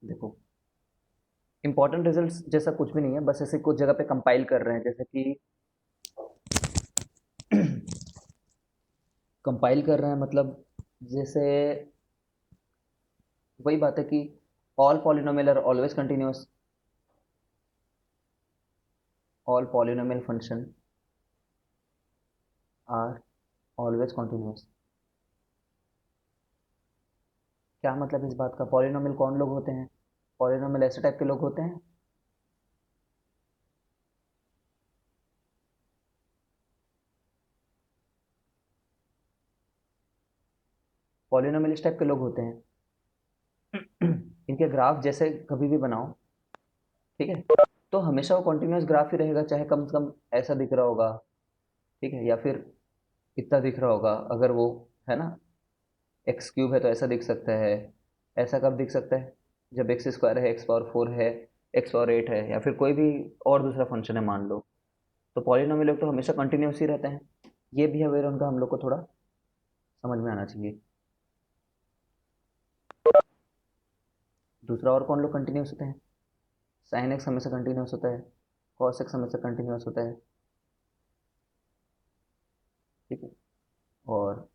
देखो, important results जैसा कुछ भी नहीं है, बस ऐसे कुछ जगह पे कंपाइल कर रहे हैं, जैसे कि कंपाइल कर रहे हैं मतलब, जैसे वही बात है कि all polynomial are always continuous, all polynomial function are always continuous. क्या मतलब इस बात का? पॉलिनोमियल कौन लोग होते हैं? पॉलिनोमियल ऐसे टाइप के लोग होते हैं। पॉलिनोमियल इस टाइप के लोग होते हैं, इनके ग्राफ जैसे कभी भी बनाओ, ठीक है, तो हमेशा वो कॉन्टिन्यूस ग्राफ ही रहेगा, चाहे कम से कम ऐसा दिख रहा होगा, ठीक है, या फिर इतना दिख रहा होगा। अगर वो है ना, एक्स क्यूब है तो ऐसा दिख सकता है। ऐसा कब दिख सकता है? जब एक्स स्क्वायर है, एक्स पावर फोर है, एक्स पावर एट है, या फिर कोई भी और दूसरा फंक्शन है मान लो। तो पॉलिनोमियल लोग तो हमेशा कंटिन्यूस ही रहते हैं। ये बिहेवियर उनका हम लोग को थोड़ा समझ में आना चाहिए। दूसरा और कौन लोग कंटिन्यूस होते हैं? साइन एक्स हमेशा कंटिन्यूस होता है, कॉस एक्स हमेशा कंटिन्यूस होता है, ठीक है। और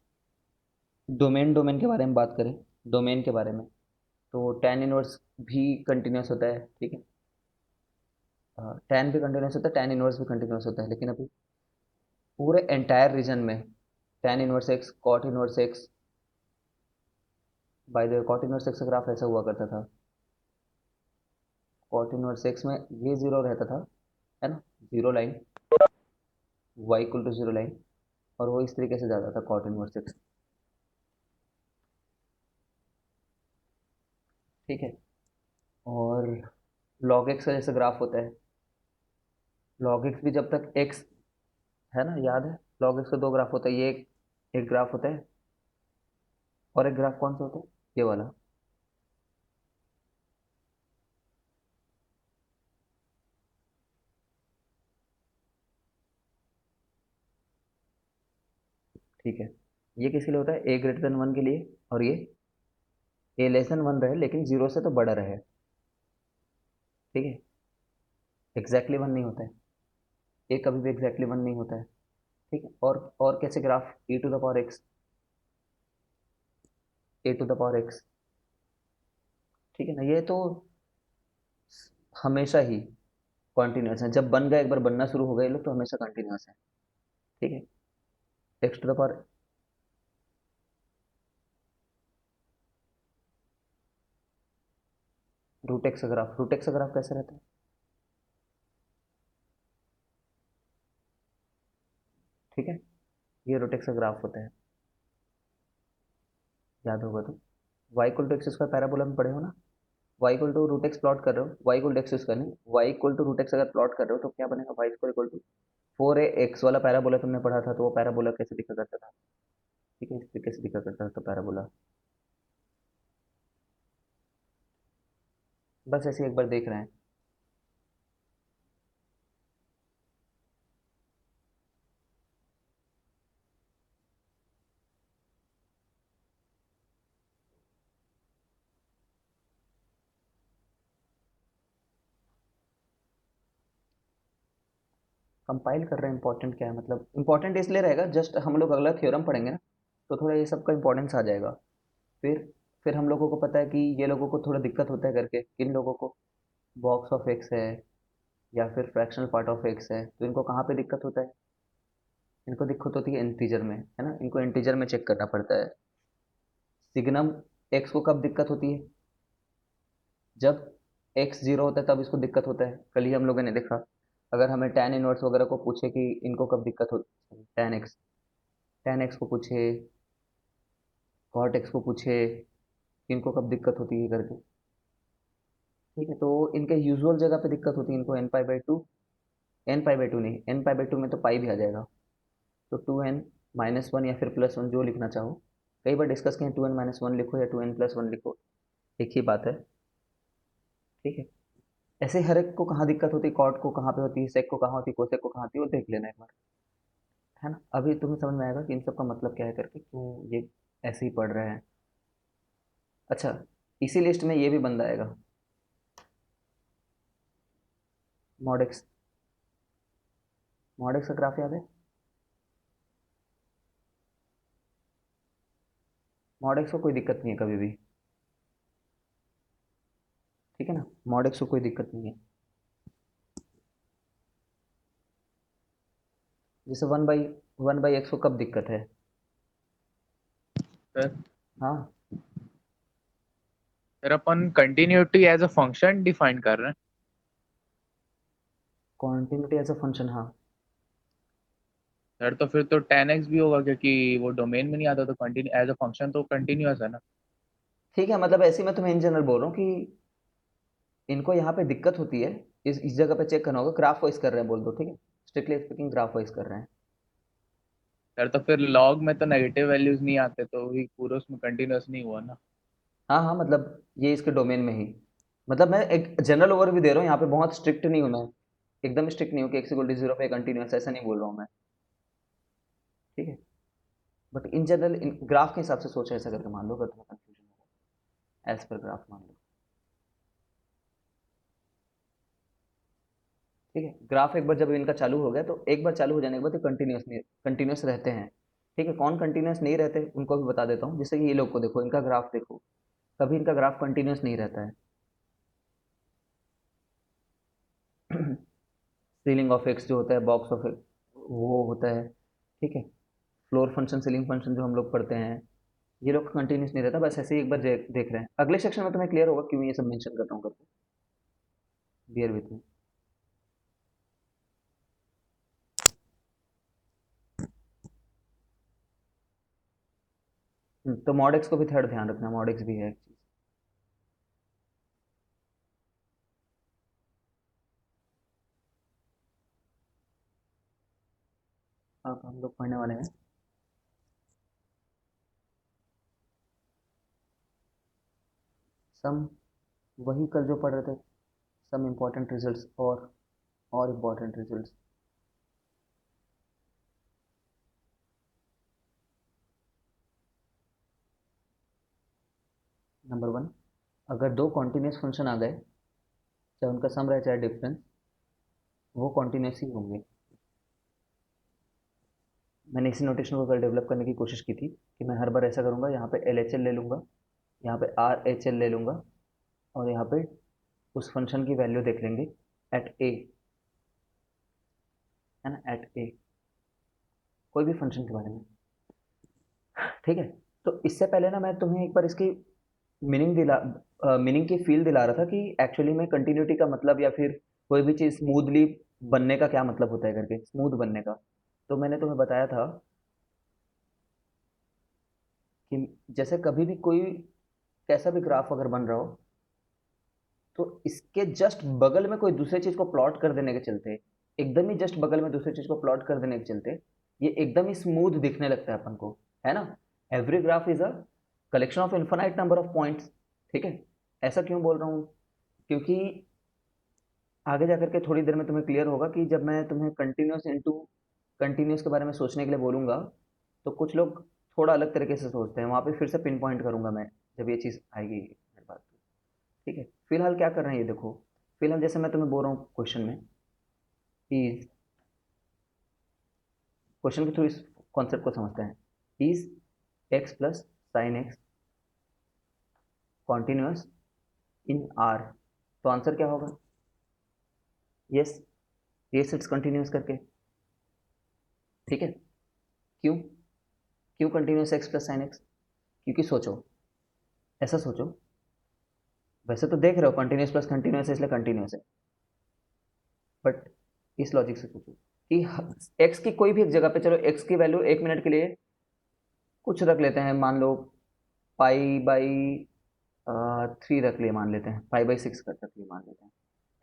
डोमेन, डोमेन के बारे में बात करें, डोमेन के बारे में, तो टेन इनवर्स भी कंटिन्यूस होता है, ठीक है। टेन भी कंटिन्यूस होता है, टेन इनवर्स भी कंटिन्यूस होता है, लेकिन अभी पूरे एंटायर रीजन में tan inverse x, cot inverse x, by the cot inverse x का ग्राफ ऐसा हुआ करता था। कॉट इनवर्स एक्स में ये जीरो रहता था, है ना, zero line, y equal to zero line, और वो इस तरीके से जाता था कॉट इनवर्स एक्स, ठीक है। और लॉग एक्स का जैसे ग्राफ होता है, लॉग एक्स भी जब तक एक्स, है ना, याद है, लॉग एक्स का दो ग्राफ होता है, ये एक ग्राफ होता है, और एक ग्राफ कौन सा होता है? ये वाला, ठीक है। ये किसके लिए होता है? ए ग्रेटर देन वन के लिए, और ये ए लेस देन वन रहे लेकिन जीरो से तो बड़ा रहे, ठीक है। एग्जैक्टली वन नहीं होता है, ए कभी भी एग्जैक्टली वन नहीं होता है, ठीक है। और कैसे graph? E to the power x, a to the power x, ठीक है ना। ये तो हमेशा ही कॉन्टिन्यूस है, जब बन गए, एक बार बनना शुरू हो गए लोग तो हमेशा कंटिन्यूस है, ठीक है। X to the power, root x का ग्राफ, रूट एक्स का ग्राफ कैसे रहता है? ठीक है, ये रूट एक्स का ग्राफ होता है, याद होगा तो। Y equal to x square parabola में पढ़े हो ना, y equal to root x plot कर रहे हो, y equal to x square नहीं, y equal to root x अगर प्लॉट कर रहे हो तो क्या बनेगा? Y square equal to four a x वाला पैराबोला तुमने पढ़ा था, तो वो पैराबोला कैसे दिखा करता था? ठीक है, इस तरीके से दिखा करता था पैराबोला। बस ऐसे एक बार देख रहे हैं। कंपाइल कर रहे हैं, इंपॉर्टेंट क्या है मतलब? इंपॉर्टेंट इसलिए रहेगा, जस्ट हम लोग अगला थ्योरम पढ़ेंगे ना, तो थोड़ा ये सब का इंपॉर्टेंस आ जाएगा। फिर फिर हम लोगों को पता है कि ये लोगों को थोड़ा दिक्कत होता है करके, किन लोगों को? बॉक्स ऑफ एक्स है, या फिर फ्रैक्शनल पार्ट ऑफ एक्स है, तो इनको कहाँ पे दिक्कत होता है? इनको दिक्कत होती है इंटीजर में, है ना, इनको इंटीजर में चेक करना पड़ता है। सिग्नम एक्स को कब दिक्कत होती है? जब एक्स जीरो होता है तब इसको दिक्कत होता है, कल ही हम लोगों ने देखा। अगर हमें tan इनवर्स वगैरह को पूछे कि इनको कब दिक्कत होती है, tan एक्स को पूछे, cot एक्स को पूछे, इनको कब दिक्कत होती है करके, ठीक है। तो इनके यूजुअल जगह पे दिक्कत होती है इनको n pi by two, n pi by two नहीं, एन पाई बाई टू में तो पाई भी आ जाएगा, तो टू एन माइनस वन या फिर प्लस वन, जो लिखना चाहो। कई बार डिस्कस करें, टू एन माइनस वन लिखो या टू एन प्लस वन लिखो, एक ही बात है, ठीक है। ऐसे हर एक को कहाँ दिक्कत होती है, कॉट को कहाँ पे होती है, सेक को कहाँ होती है, कोसेक को कहाँ होती है, वो देख लेना एक बार, है ना। अभी तुम्हें समझ में आएगा कि इन सब का मतलब क्या है करके, क्यों ये ऐसे ही पढ़ रहे हैं। अच्छा, इसी लिस्ट में ये भी बंदा आएगा, मॉड एक्स, मॉड एक्स का ग्राफ याद है? मॉड एक्स को कोई दिक्कत नहीं है कभी भी, ठीक है ना, मॉड एक्स को कोई दिक्कत नहीं है। जैसे वन बाई एक्स को कब दिक्कत है? सर हाँ, सर अपन continuity as a function define कर रहे हैं। कॉन्टिन्यूटी एज अ फंक्शन, हाँ। सर तो फिर तो 10x भी होगा, क्योंकि वो डोमेन में नहीं आता, तो कंटिन्यू एज अ फंक्शन तो कंटिन्यूअस है ना। ठीक है, मतलब ऐसे ही मैं तुम्हें इन जनरल बोल रहा हूँ कि इनको यहाँ पे दिक्कत होती है, इस जगह पे चेक करना होगा, ग्राफ वाइज कर रहे हैं बोल दो, ठीक है, स्ट्रिक्टली स्पीकिंग ग्राफ वाइज कर रहे हैं। सर तो फिर लॉग में तो नेगेटिव वैल्यूज नहीं आते, तो वही पूरा उसमें कंटिन्यूअस नहीं हुआ ना। हाँ हाँ, मतलब ये इसके डोमेन में ही, मतलब मैं एक जनरल ओवरव्यू दे रहा हूँ, यहाँ पे बहुत स्ट्रिक्ट नहीं हूँ मैं, एकदम स्ट्रिक्ट नहीं हूँ कि एक्स इक्वल टू जीरो पे कंटिन्यूस, ऐसा नहीं बोल रहा हूँ मैं, ठीक है। But in general in graph के हिसाब से सोचो, ऐसा करके मान लो अगर तुम्हें कंफ्यूजन हो, एज पर ग्राफ मान लो, ठीक है। ग्राफ एक बार जब इनका चालू हो गया, तो एक बार चालू हो जाने के बाद ये कंटिन्यूस नहीं, कंटिन्यूस रहते हैं, ठीक है। कौन कंटिन्यूस नहीं रहते उनको भी बता देता हूँ, जैसे कि ये लोग को देखो, इनका ग्राफ देखो, कभी इनका ग्राफ कंटिन्यूस नहीं रहता है। सीलिंग ऑफ एक्स जो होता है, बॉक्स ऑफ एक्स वो होता है, ठीक है। फ्लोर फंक्शन, सीलिंग फंक्शन जो हम लोग पढ़ते हैं, ये लोग कंटिन्यूस नहीं रहता, बस ऐसे ही एक बार देख रहे हैं, अगले सेक्शन में तुम्हें क्लियर होगा क्यों ये सब मेंशन करता हूँ करके, बियर विथ मी। तो मॉडेक्स को भी थर्ड ध्यान रखना, मॉडेक्स भी है एक चीज। अब हम लोग पढ़ने वाले हैं सम, वही कल जो पढ़ रहे थे, सम इम्पोर्टेंट रिजल्ट्स और इम्पोर्टेंट रिजल्ट्स। नंबर वन, अगर दो कॉन्टिन्यूस फंक्शन आ गए, चाहे उनका सम रहे चाहे डिफरेंस, वो कॉन्टिन्यूस ही होंगे। मैंने इसी नोटेशन को कल डेवलप करने की कोशिश की थी कि मैं हर बार ऐसा करूँगा, यहाँ पे एल एच एल ले लूँगा, यहाँ पे आर एच एल ले लूँगा, और यहाँ पे उस फंक्शन की वैल्यू देख लेंगे एट ए, है ना, एट ए, कोई भी फंक्शन के बारे में, ठीक है। तो इससे पहले ना मैं तुम्हें एक बार इसकी मीनिंग की फील दिला रहा था कि एक्चुअली में कंटिन्यूटी का मतलब, या फिर कोई भी चीज़ स्मूथली बनने का क्या मतलब होता है करके, स्मूथ बनने का। तो मैंने तुम्हें बताया था कि जैसे कभी भी कोई कैसा भी ग्राफ अगर बन रहा हो, तो इसके जस्ट बगल में कोई दूसरी चीज़ को प्लॉट कर देने के चलते, एकदम ही जस्ट बगल में दूसरी चीज़ को प्लॉट कर देने के चलते, ये एकदम ही स्मूथ दिखने लगता है अपन को, है ना। Every graph is a collection of infinite number of points, ठीक है। ऐसा क्यों बोल रहा हूँ? क्योंकि आगे जा करके थोड़ी देर में तुम्हें क्लियर होगा कि जब मैं तुम्हें कंटिन्यूस के बारे में सोचने के लिए बोलूँगा, तो कुछ लोग थोड़ा अलग तरीके से सोचते हैं, वहाँ पे फिर से पिन पॉइंट करूँगा मैं, जब ये चीज़ आएगी मेरे पास, ठीक है। फिलहाल क्या कर रहे हैं ये देखो, फिलहाल जैसे मैं तुम्हें बोल रहा हूँ क्वेश्चन में, इज, क्वेश्चन के थ्रू इस कॉन्सेप्ट को समझते हैं, is x plus sine x continuous in are, तो आंसर क्या होगा? यस, यस इट्स कंटिन्यूस करके, ठीक है। क्यों? क्यों continuous x plus sine x? क्योंकि सोचो, ऐसा सोचो, वैसे तो देख रहे हो कंटिन्यूस प्लस कंटिन्यूस है इसलिए कंटिन्यूस है, बट इस लॉजिक से सोचो कि एक्स की कोई भी एक जगह पे, चलो एक्स की वैल्यू एक मिनट के लिए कुछ रख लेते हैं, मान लो पाई बाई 3 रख लिए, मान लेते हैं पाई बाई 6 रख लिए मान लेते हैं,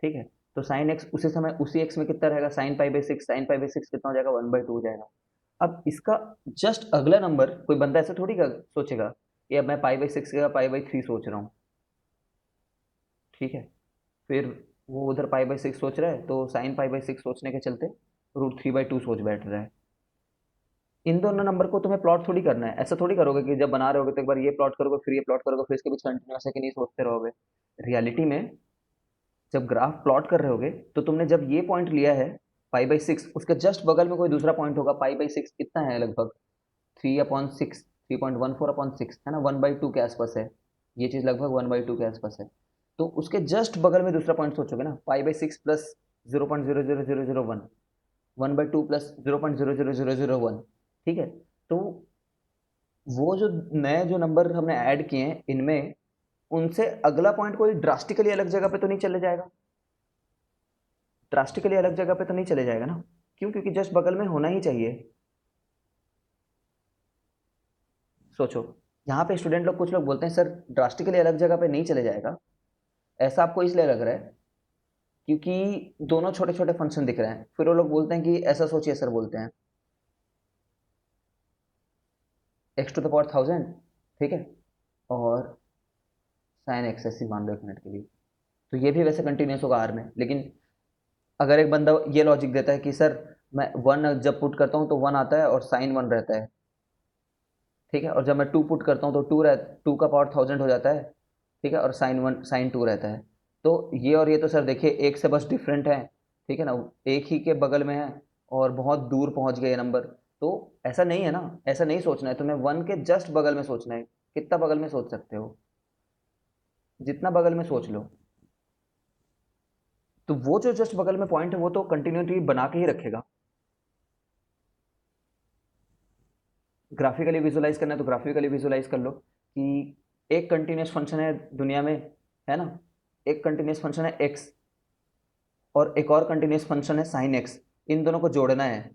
ठीक है। तो साइन एक्स उसी समय उसी एक्स में कितना रहेगा, sine pi by 6, sine pi by 6 कितना हो जाएगा, 1/2 हो जाएगा। अब इसका जस्ट अगला नंबर कोई बंदा ऐसे थोड़ी का सोचेगा कि अब मैं पाई बाई 6 का पाई बाई 3 सोच रहा हूँ, ठीक है। फिर वो उधर पाई बाई 6 सोच रहा है, तो साइन पाई बाई 6 सोचने के चलते √3/2 सोच बैठ रहा है। इन दोनों नंबर को तुम्हें प्लॉट थोड़ी करना है, ऐसा थोड़ी करोगे कि जब बना रहे होगे तो एक बार ये प्लॉट करोगे फिर ये प्लॉट करोगे फिर इसके बीच कंटिन्यूस है कि नहीं सोचते रहोगे। रियलिटी में जब ग्राफ प्लॉट कर रहे होगे तो तुमने जब ये पॉइंट लिया है पाई/6, उसके जस्ट बगल में कोई दूसरा पॉइंट होगा पाई/6 कितना है लगभग 3/6, 3.14/6 है ना, 1/2 के आसपास है। ये चीज़ लगभग 1/2 के आसपास है। तो उसके जस्ट बगल में दूसरा पॉइंट सोचोगे ना, पाई/6 प्लस 0.00001, 1/2 प्लस 0.00001, ठीक है। तो वो जो नए जो नंबर हमने ऐड किए हैं इनमें, उनसे अगला पॉइंट कोई ड्रास्टिकली अलग जगह पे तो नहीं चले जाएगा, ड्रास्टिकली अलग जगह पे तो नहीं चले जाएगा ना। क्यों? क्योंकि जस्ट बगल में होना ही चाहिए। सोचो, यहाँ पे स्टूडेंट लोग, कुछ लोग बोलते हैं सर ड्रास्टिकली अलग जगह पे नहीं चले जाएगा। ऐसा आपको इसलिए लग रहा है क्योंकि दोनों छोटे छोटे फंक्शन दिख रहे हैं। फिर वो लोग बोलते हैं कि ऐसा सोचिए सर, बोलते हैं x⁻1000, ठीक है, और साइन एक्स ऐसी मान लो 1 मिनट के लिए। तो ये भी वैसे कंटिन्यूस होगा आर में, लेकिन अगर एक बंदा ये लॉजिक देता है कि सर मैं वन जब पुट करता हूँ तो वन आता है और साइन वन रहता है, ठीक है, और जब मैं टू पुट करता हूँ तो टू का पावर 1000 हो जाता है, ठीक है, और साइन टू रहता है। तो ये और ये तो सर देखिए एक से बस डिफरेंट है, ठीक है ना, एक ही के बगल में है और बहुत दूर पहुंच गए ये नंबर। तो ऐसा नहीं है ना, ऐसा नहीं सोचना है तुम्हें, वन के जस्ट बगल में सोचना है। कितना बगल में सोच सकते हो? जितना बगल में सोच लो। तो वो जो जस्ट बगल में पॉइंट है वो तो कंटिन्यूटी बना के ही रखेगा। ग्राफिकली विजुलाइज करना है तो ग्राफिकली विजुलाइज कर लो कि एक कंटिन्यूस फंक्शन है दुनिया में, है ना, एक कंटिन्यूस फंक्शन है एक्स और एक और कंटिन्यूस फंक्शन है साइन एक्स। इन दोनों को जोड़ना है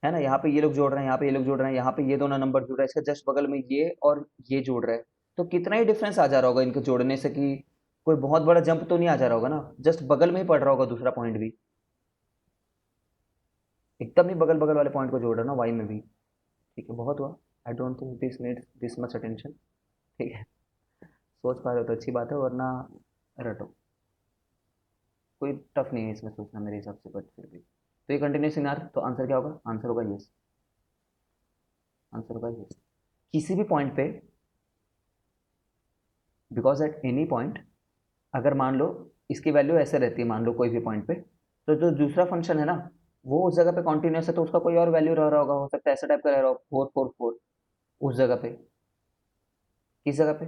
ना, यहाँ पे ये लोग जोड़ रहे हैं, यहाँ पे ये लोग जोड़ रहे हैं, यहाँ पे ये दोनों नंबर जुड़ रहा है, इसके जस्ट बगल में ये और ये जोड़ रहा है। तो कितना ही डिफरेंस आ जा रहा होगा इनके जोड़ने से कि कोई बहुत बड़ा जंप तो नहीं आ जा रहा होगा ना, जस्ट बगल में ही पड़ रहा होगा दूसरा पॉइंट भी, एकदम ही बगल बगल वाले पॉइंट को जोड़ रहा है ना वाई में भी। ठीक है, बहुत हुआ। I don't think this needs this much attention. ठीक है, सोच पा रहे हो तो अच्छी बात है, वरना रटो। कोई टफ नहीं है इसमें सोचना मेरे हिसाब से, बट फिर भी तो ये कंटिन्यूस इन आर, तो आंसर क्या होगा? आंसर होगा यस, आंसर होगा यस। किसी भी पॉइंट पे, बिकॉज एट एनी पॉइंट, अगर मान लो इसकी वैल्यू ऐसे रहती है, मान लो कोई भी पॉइंट पे, तो जो दूसरा फंक्शन है ना वो उस जगह पे कॉन्टिन्यूस है, तो उसका कोई और वैल्यू रह रहा होगा, हो सकता है ऐसा टाइप का रह रहा हो 444 उस जगह पे। किस जगह पे?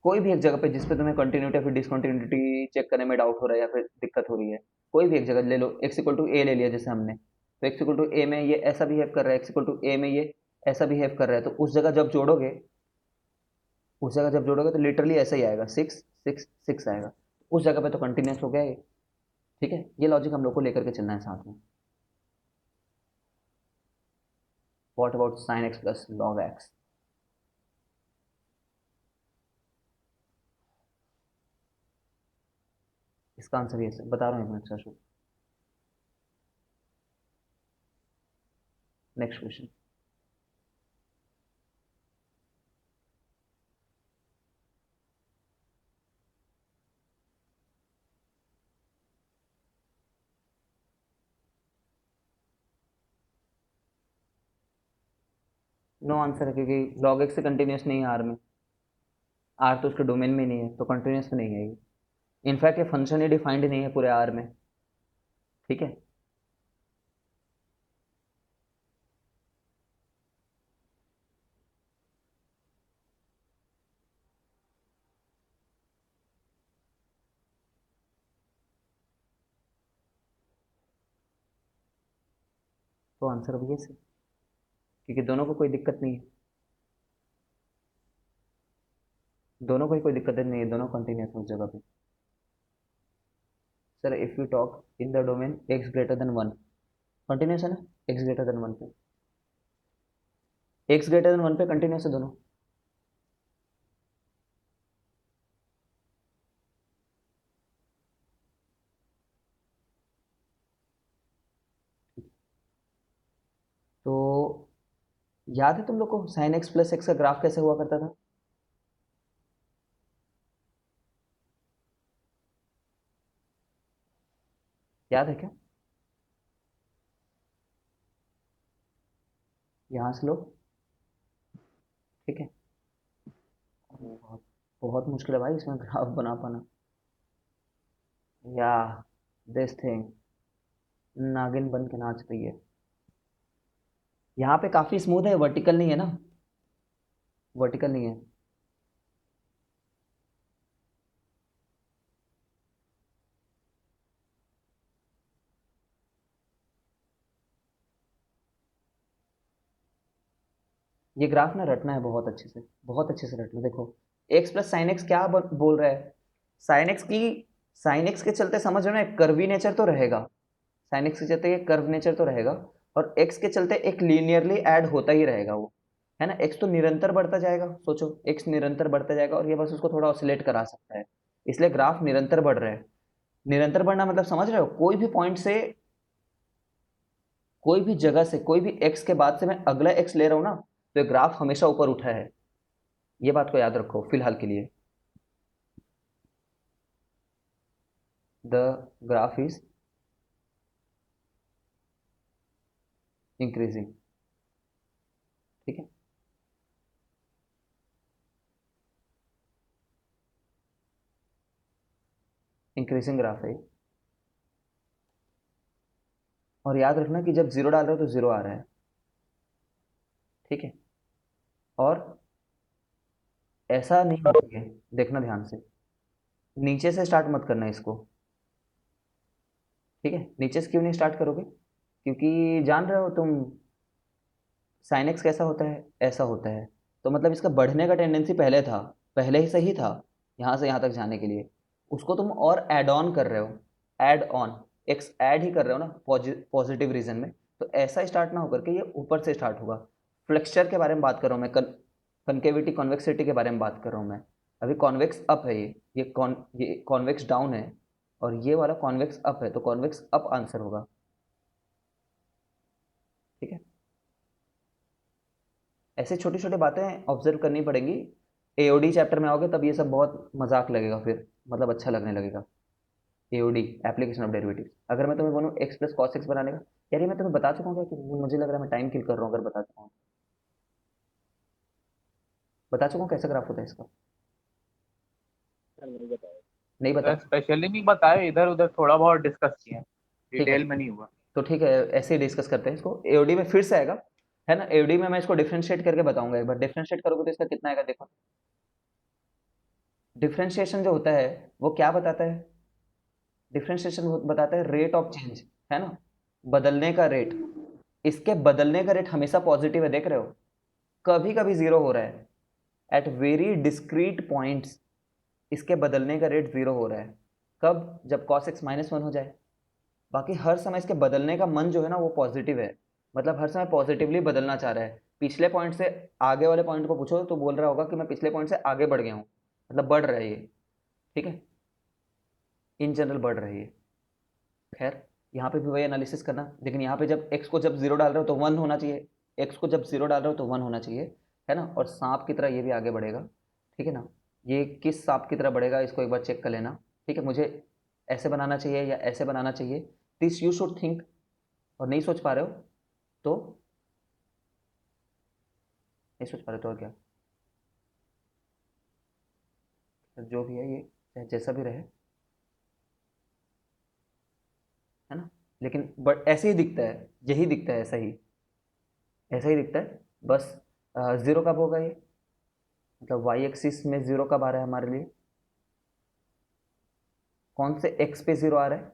कोई भी एक जगह पे जिस पे तुम्हें कंटिन्यूटी या फिर डिसकंटिन्यूटी चेक करने में डाउट हो रहा है या फिर दिक्कत हो रही है, कोई भी एक जगह ले लो। एक्स इक्वल टू ए ले लिया जैसे हमने, तो एक्स इक्वल टू ए में ये ऐसा बिहेव कर रहा है, एक्स इक्वल टू ए में ये ऐसा बिहेव कर रहा है, तो उस जगह जब जोड़ोगे, उस जगह जब जोड़ोगे तो लिटरली ऐसा ही आएगा, 6 6 6 आएगा। उस जगह पे तो कंटिन्यूस हो गया ये। ठीक है, ये लॉजिक हम लोग को लेकर के चलना है साथ में। What about sine x plus log x? इसका आंसर ये बता रहा हूँ, 1 मिनट से। Next question. नो आंसर है क्योंकि लॉग एक्स से कंटिन्यूस नहीं है आर में, आर तो उसके डोमेन में नहीं है, तो कंटिन्यूस तो नहीं है ये। इनफैक्ट ये फंक्शन ही डिफाइंड नहीं है पूरे आर में। ठीक है, तो आंसर अब ये से, क्योंकि दोनों को कोई दिक्कत नहीं है, दोनों को ही कोई दिक्कत नहीं है, दोनों कंटिन्यूस है उस जगह पे। Sir if you talk in the domain x greater than one, continuous है ना, एक्स ग्रेटर देन वन पे, एक्स ग्रेटर देन वन पे कंटिन्यूस है दोनों। तो याद है तुम लोग को साइन एक्स प्लस एक्स का ग्राफ कैसे हुआ करता था? याद है क्या? यहाँ से लो, ठीक है, बहुत बहुत मुश्किल है भाई इसमें ग्राफ बना पाना। या दिस थिंग, नागिन बन के नाच रही है। यहाँ पे काफी स्मूथ है, वर्टिकल नहीं है ना, वर्टिकल नहीं है। ये ग्राफ ना रटना है बहुत अच्छे से, बहुत अच्छे से रटना। देखो एक्स प्लस साइन एक्स क्या बोल रहा है, साइन एक्स की, साइन एक्स के चलते समझ रहे हो ना, कर्वी नेचर तो रहेगा, साइन एक्स के चलते ये कर्व नेचर तो रहेगा, और एक्स के चलते एक लीनियरली ऐड होता ही रहेगा वो, है ना। एक्स तो निरंतर बढ़ता जाएगा, सोचो एक्स निरंतर बढ़ता जाएगा, और ये बस उसको थोड़ा ऑसिलेट करा सकता है, इसलिए ग्राफ निरंतर बढ़ रहा है। निरंतर बढ़ना मतलब समझ रहे हो, कोई भी पॉइंट से, कोई भी जगह से, कोई भी एक्स के बाद से मैं अगला एक्स ले रहा हूं ना, तो ये ग्राफ हमेशा ऊपर उठा है। ये बात को याद रखो फिलहाल के लिए। The graph is increasing. ठीक है, इंक्रीजिंग ग्राफ है ये। और याद रखना कि जब जीरो डाल रहे हो तो जीरो आ रहा है। ठीक है, और ऐसा नहीं होना चाहिए, देखना ध्यान से, नीचे से स्टार्ट मत करना इसको। ठीक है, नीचे से क्यों नहीं स्टार्ट करोगे, क्योंकि जान रहे हो तुम साइन एक्स कैसा होता है, ऐसा होता है, तो मतलब इसका बढ़ने का टेंडेंसी पहले था, पहले ही सही था, यहाँ से यहाँ तक जाने के लिए, उसको तुम और ऐड ऑन कर रहे हो, ऐड ऑन, एक्स ऐड ही कर रहे हो ना पॉजिटिव रीजन में, तो ऐसा स्टार्ट ना होकर के ये ऊपर से स्टार्ट होगा। फ्लेक्सचर के बारे में बात कर रहा हूँ मैं, कनकेविटी कॉन्वेक्सिटी के बारे में बात कर रहा हूँ मैं। अभी कॉन्वेक्स अप है ये कॉन्वेक्स डाउन है, और ये वाला कॉन्वेक्स अप है, तो कॉन्वेक्स अप आंसर होगा। ठीक है, ऐसे छोटी छोटी बातें ऑब्जर्व करनी पड़ेंगी। एओडी चैप्टर में आओगे तब ये सब बहुत मजाक लगेगा, फिर मतलब अच्छा लगने लगेगा। एओडी, एप्लीकेशन ऑफ डेरिवेटिव्स, अगर मैं तुम्हें बोलूँ एक्स प्लस कॉस एक्स बनाने का, यार ये मैं तुम्हें बता चुका हूँ क्या, कि मुझे लग रहा है मैं टाइम किल कर रहा हूँ अगर बता चुका हूँ, बता चुका हूँ कैसा ग्राफ होता है इसका, सर नहीं बताया, नहीं सर बताया। स्पेशली नहीं बताया, इधर उधर थोड़ा बहुत डिस्कस किए हैं, ठीक है, डिटेल में नहीं हुआ। तो ठीक है, ऐसे ही डिस्कस करते हैं इसको, एओडी में फिर से आएगा, है ना। एओडी में मैं इसको डिफ्रेंशिएट करके बताऊंगा, एक बार डिफ्रेंशिएट करोगे तो इसका कितना आएगा देखो। डिफ्रेंशिएशन जो होता है वो क्या बताता है, डिफरेंशिएशन बताता है रेट ऑफ चेंज, है ना, बदलने का रेट। इसके बदलने का रेट हमेशा पॉजिटिव है, देख रहे हो, कभी कभी जीरो हो रहा है, एट वेरी डिस्क्रीट पॉइंट्स इसके बदलने का रेट जीरो हो रहा है। कब, जब cos x -1 हो जाए। बाकी हर समय इसके बदलने का मन जो है ना वो पॉजिटिव है, मतलब हर समय पॉजिटिवली बदलना चाह रहा है। पिछले पॉइंट से आगे वाले पॉइंट को पूछो तो बोल रहा होगा कि मैं पिछले पॉइंट से आगे बढ़ गया हूँ, मतलब बढ़ रहा है ये। ठीक है, इन जनरल बढ़ रही है। खैर, यहाँ पे भी वही एनालिसिस करना, लेकिन यहाँ पे जब x को जब जीरो डाल रहे हो तो वन होना चाहिए, x को जब जीरो डाल रहे हो तो वन होना चाहिए, है ना। और सांप की तरह ये भी आगे बढ़ेगा। ठीक है ना, ये किस सांप की तरह बढ़ेगा इसको एक बार चेक कर लेना। ठीक है, मुझे ऐसे बनाना चाहिए या ऐसे बनाना चाहिए, दिस यू शुड थिंक। और नहीं सोच पा रहे हो तो, नहीं सोच पा रहे तो और क्या, जो भी है ये चाहे जैसा भी रहे, है ना। लेकिन बट ऐसे ही दिखता है, यही दिखता है, ऐसा ही, ऐसा ही दिखता है बस। जीरो कब होगा ये, मतलब वाई एक्सिस में जीरो कब आ रहा है हमारे लिए, कौन से एक्स पे जीरो आ रहा है,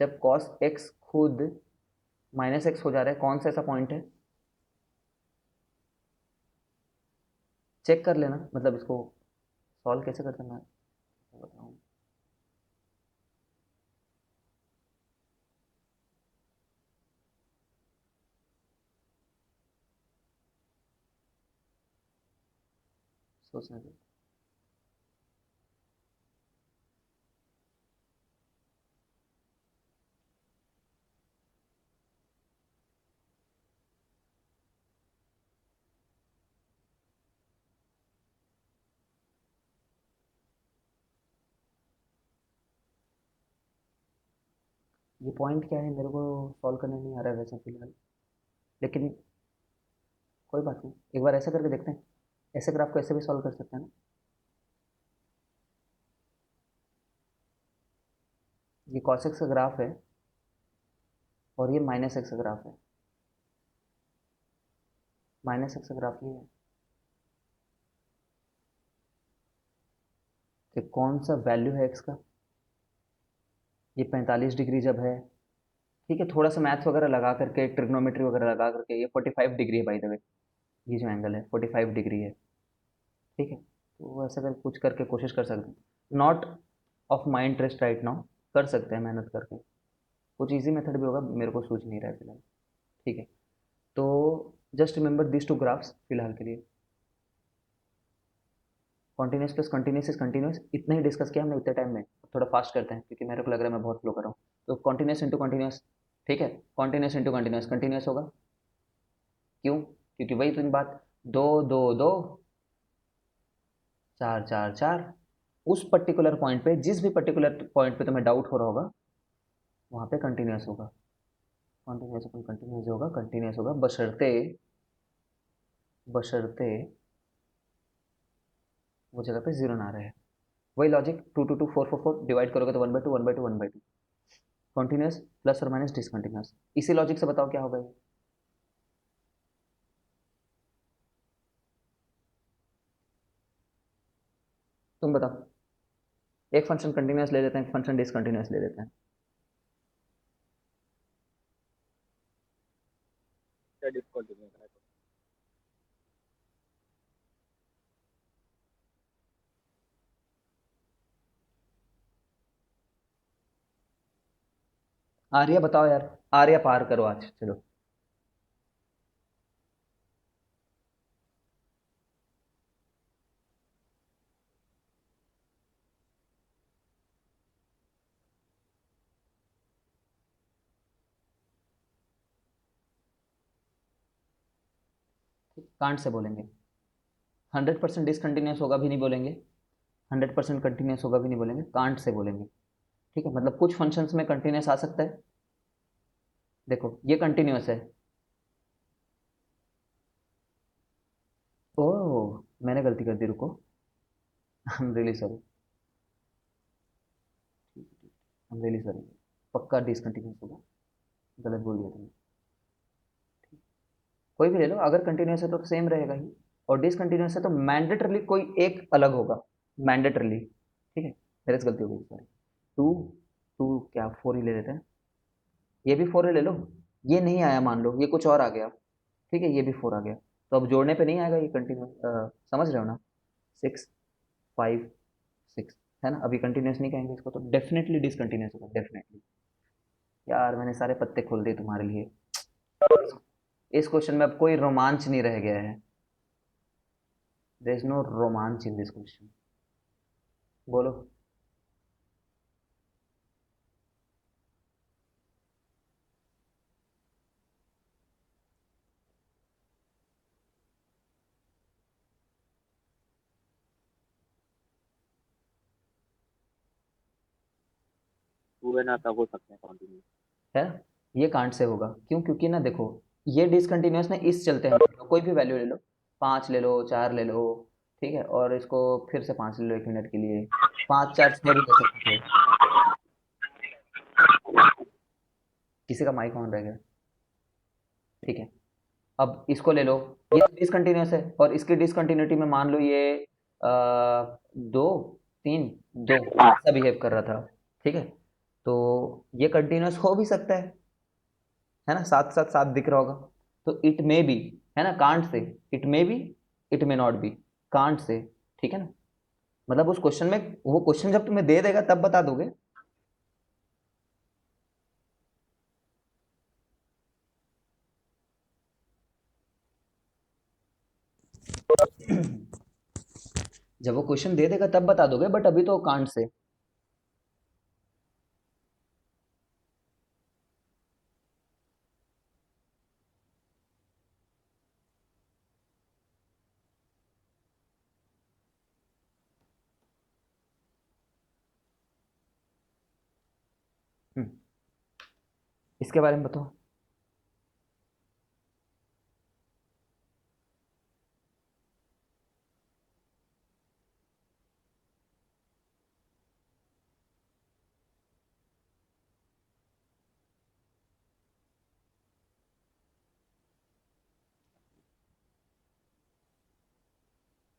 जब कॉस एक्स खुद माइनस एक्स हो जा रहा है, कौन सा ऐसा पॉइंट है, चेक कर लेना, मतलब इसको सॉल्व कैसे करते हैं मैं बताऊँ। सोचने दो। ये पॉइंट क्या है मेरे को सॉल्व करने नहीं आ रहा है वैसे फिलहाल, लेकिन कोई बात नहीं, एक बार ऐसा करके देखते हैं, ऐसे ग्राफ को ऐसे भी सॉल्व कर सकते हैं ना। ये cos x का ग्राफ है और ये माइनस एक्स का ग्राफ है। माइनस एक्स का ग्राफ ये है कि कौन सा वैल्यू है एक्स का। ये 45 डिग्री जब है, ठीक है, थोड़ा सा मैथ्स वगैरह लगा करके, ट्रिग्नोमेट्री वगैरह लगा करके, ये 45 डिग्री है बाय द वे। ये जो एंगल है 45 डिग्री है, ठीक है। तो ऐसा कर कुछ करके कोशिश कर सकते हैं। Not of my interest right now, कर सकते हैं मेहनत करके। कुछ इजी मेथड भी होगा, मेरे को सूझ नहीं रहा है फिलहाल, ठीक है। तो just remember this two graphs फिलहाल के लिए। Continuous plus continuous is continuous, इतना ही डिस्कस किया हमने उतने टाइम में। थोड़ा फास्ट करते हैं क्योंकि मेरे को लग रहा है मैं बहुत फ्लो कर रहा हूँ। तो कॉन्टिन्यूस इंटू कॉन्टिन्यूस, ठीक है। कॉन्टिन्यूस इंटू कॉन्टिन्यूस कंटिन्यूस होगा। क्यों? क्योंकि वही तो बात, दो दो दो, चार चार चार। उस पर्टिकुलर पॉइंट पे, जिस भी पर्टिकुलर पॉइंट पे तुम्हें डाउट हो रहा होगा, वहाँ पे कंटिन्यूस होगा। कंटिन्यूस अपन कंटिन्यूस होगा, कंटिन्यूस होगा, बशर्ते बशर्ते वो जगह पे जीरो ना रहे। वही logic, two two two four four four divide करोगे तो one by two one by two one by two. Continuous plus और माइनस डिसकंटिन्यूस, इसी लॉजिक से बताओ क्या होगा ये। तुम बताओ। एक फंक्शन कंटिन्यूस ले लेते हैं, एक फंक्शन डिसकंटिन्यूस ले लेते हैं। क्या डिस्कंटिन्यू है? आर्या बताओ यार, आर्या पार करो आज, चलो। कांट से बोलेंगे। 100% डिसकंटिन्यूस होगा भी नहीं बोलेंगे, 100% कंटिन्यूस होगा भी नहीं बोलेंगे, कांट से बोलेंगे। ठीक है, मतलब कुछ फंक्शंस में कंटिन्यूस आ सकता है। देखो ये कंटिन्यूस है। ओह, मैंने गलती कर दी, रुको। I am really sorry, I am really sorry. पक्का डिसकंटिन्यूस होगा, गलत बोल दिया तुमने। कोई भी ले लो, अगर कंटिन्यूस है तो सेम रहेगा ही, और डिसकंटिन्यूस है तो मैंडेटरली कोई एक अलग होगा, मैंडेटरली। ठीक है, मेरे से गलती हो गई, सॉरी। टू, टू क्या, फोर ही ले लेते हैं। ये भी फोर ही ले लो। ये नहीं आया मान लो, ये कुछ और आ गया, ठीक है, ये भी फोर आ गया, तो अब जोड़ने पे नहीं आएगा ये कंटिन्यू, समझ रहे हो ना। सिक्स, फाइव, सिक्स, है ना। अभी कंटिन्यूस नहीं कहेंगे इसको, तो डेफिनेटली डिसकंटिन्यूस होगा, डेफिनेटली। यार मैंने सारे पत्ते खोल दिए तुम्हारे लिए। इस क्वेश्चन में अब कोई रोमांच नहीं रह गया है। देयर इज नो रोमांच इन दिस क्वेश्चन। बोलो। टू है ना, तब हो सकते हैं कंटिन्यू। है ना, ये कांट से होगा। क्यों? क्योंकि ना देखो, ये डिसकंटिन्यूस ना इस चलते हैं, कोई भी वैल्यू ले लो, पाँच ले लो, चार ले लो, ठीक है, और इसको फिर से पाँच ले लो एक मिनट के लिए, पाँच चार छः भी ले सकते थे। किसी का माइक ऑन रह गया, ठीक है। अब इसको ले लो, ये डिसकंटिन्यूस है, और इसकी डिसकंटिन्यूटी में मान लो ये दो, तीन, दो ऐसा बिहेव कर रहा था, ठीक है। तो ये कंटिन्यूस हो भी सकता है ना, साथ साथ साथ दिख रहा होगा। तो इट मे बी, है ना, can't say. It may be, it may not be, can't say, ठीक है ना। मतलब उस क्वेश्चन में, वो क्वेश्चन जब तुम्हें दे देगा तब बता दोगे। जब वो क्वेश्चन दे देगा तब बता दोगे, बट अभी तो कांट से। हम्म, इसके बारे में बताओ।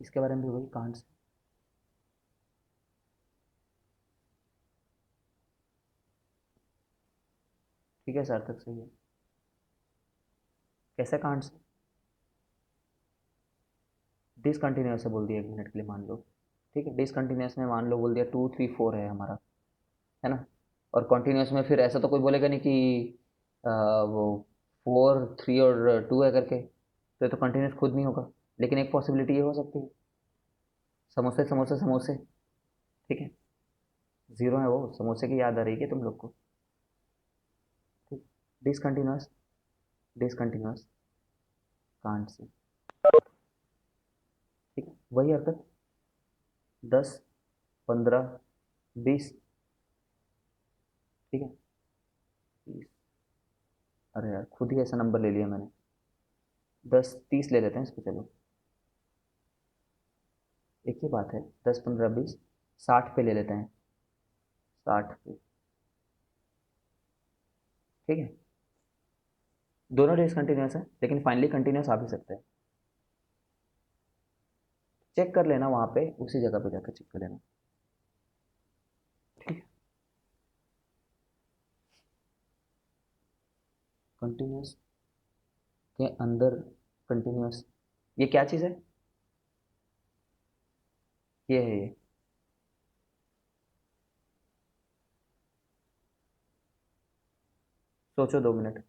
इसके बारे में भी वही कांट से। ठीक है, सार्थक सही है। कैसे कांट से? डिसकंटिन्यूस है बोल दिया 1 मिनट के लिए मान लो। ठीक है, डिसकंटिन्यूस में मान लो बोल दिया 2 3 4 है हमारा, है ना। और कॉन्टिन्यूस में फिर ऐसा तो कोई बोलेगा नहीं कि वो 4 3 और 2 है करके, तो ये तो कंटिन्यूस खुद नहीं होगा। लेकिन एक पॉसिबिलिटी ये हो सकती है, समोसे समोसे समोसे। ठीक है, जीरो है वो, समोसे की याद आ रही है तुम लोग को? ठीक, डिसकंटिन्यूस, डिसकंटिन्यूस कांट से। ठीक है, वही हरकत 10 15 20। ठीक है, 20। अरे यार खुद ही ऐसा नंबर ले लिया मैंने। 10 30 ले लेते हैं इसको, चलो। एक ही बात है, 10 15 20, 60 पे ले लेते हैं, 60 पे। ठीक है, दोनों डिसकंटिन्यूस है लेकिन फाइनली कंटिन्यूस आ भी सकते हैं। चेक कर लेना वहाँ पे, उसी जगह पे जाकर चेक कर लेना। ठीक है, कंटिन्यूस के अंदर कंटिन्यूस, ये क्या चीज़ है? ये है ये। सोचो 2 मिनट।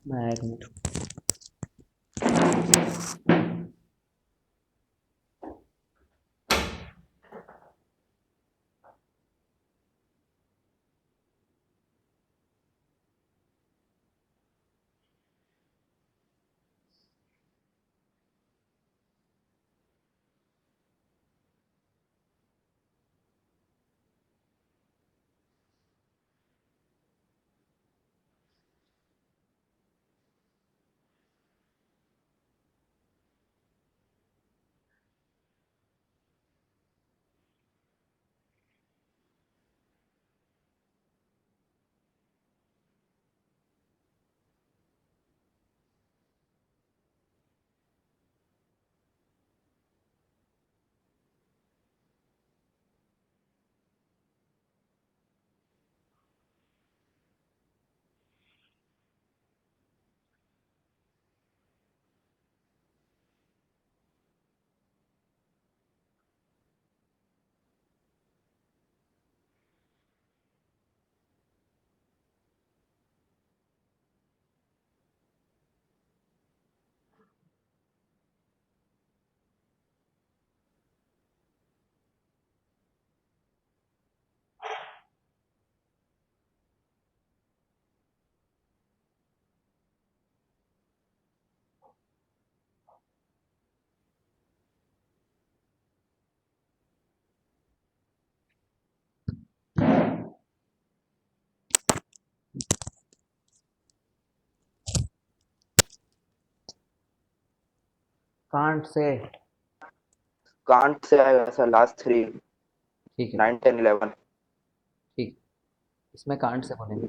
मैं 1 minute. Can't say. Can't say आएगा सर, लास्ट थ्री, ठीक है, 9 10 11। ठीक, इसमें कांट से बोलेंगे।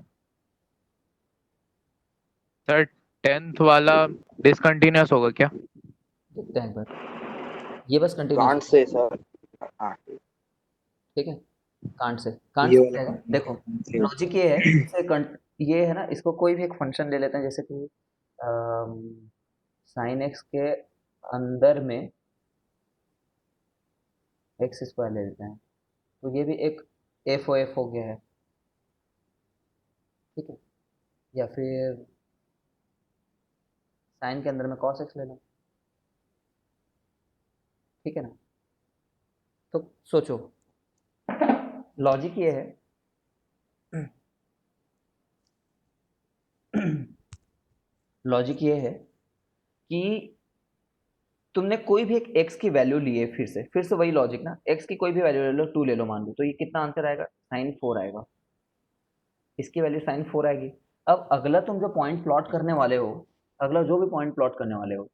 सर 10th वाला डिसकंटिन्यूस होगा क्या? देखते हैं एक बार, ये बस कंटिन्यूस कांट होगा। से सर, हाँ ठीक है, कांट से, कांट ये से वाला क्या है देखो। कांट से होगा। लॉजिक ये है, जैसे ये है ना, इसको कोई भी एक फंक्शन ले लेते हैं, जैसे कि साइन एक्स के अंदर में एक्स स्क्वायर ले लेते हैं, तो ये भी एक एफ हो गया है। ठीक है, या फिर साइन के अंदर में कॉस एक्स ले लो। ठीक है ना। तो सोचो, लॉजिक ये है लॉजिक ये है कि तुमने कोई भी एक एक्स की वैल्यू ली है, फिर से वही लॉजिक ना, एक्स की कोई भी वैल्यू ले लो, 2 ले लो मान लो, तो ये कितना आंसर आएगा? sin 4 आएगा। इसकी वैल्यू sin 4 आएगी। अब अगला तुम जो पॉइंट प्लॉट करने वाले हो, अगला जो भी पॉइंट प्लॉट करने वाले हो,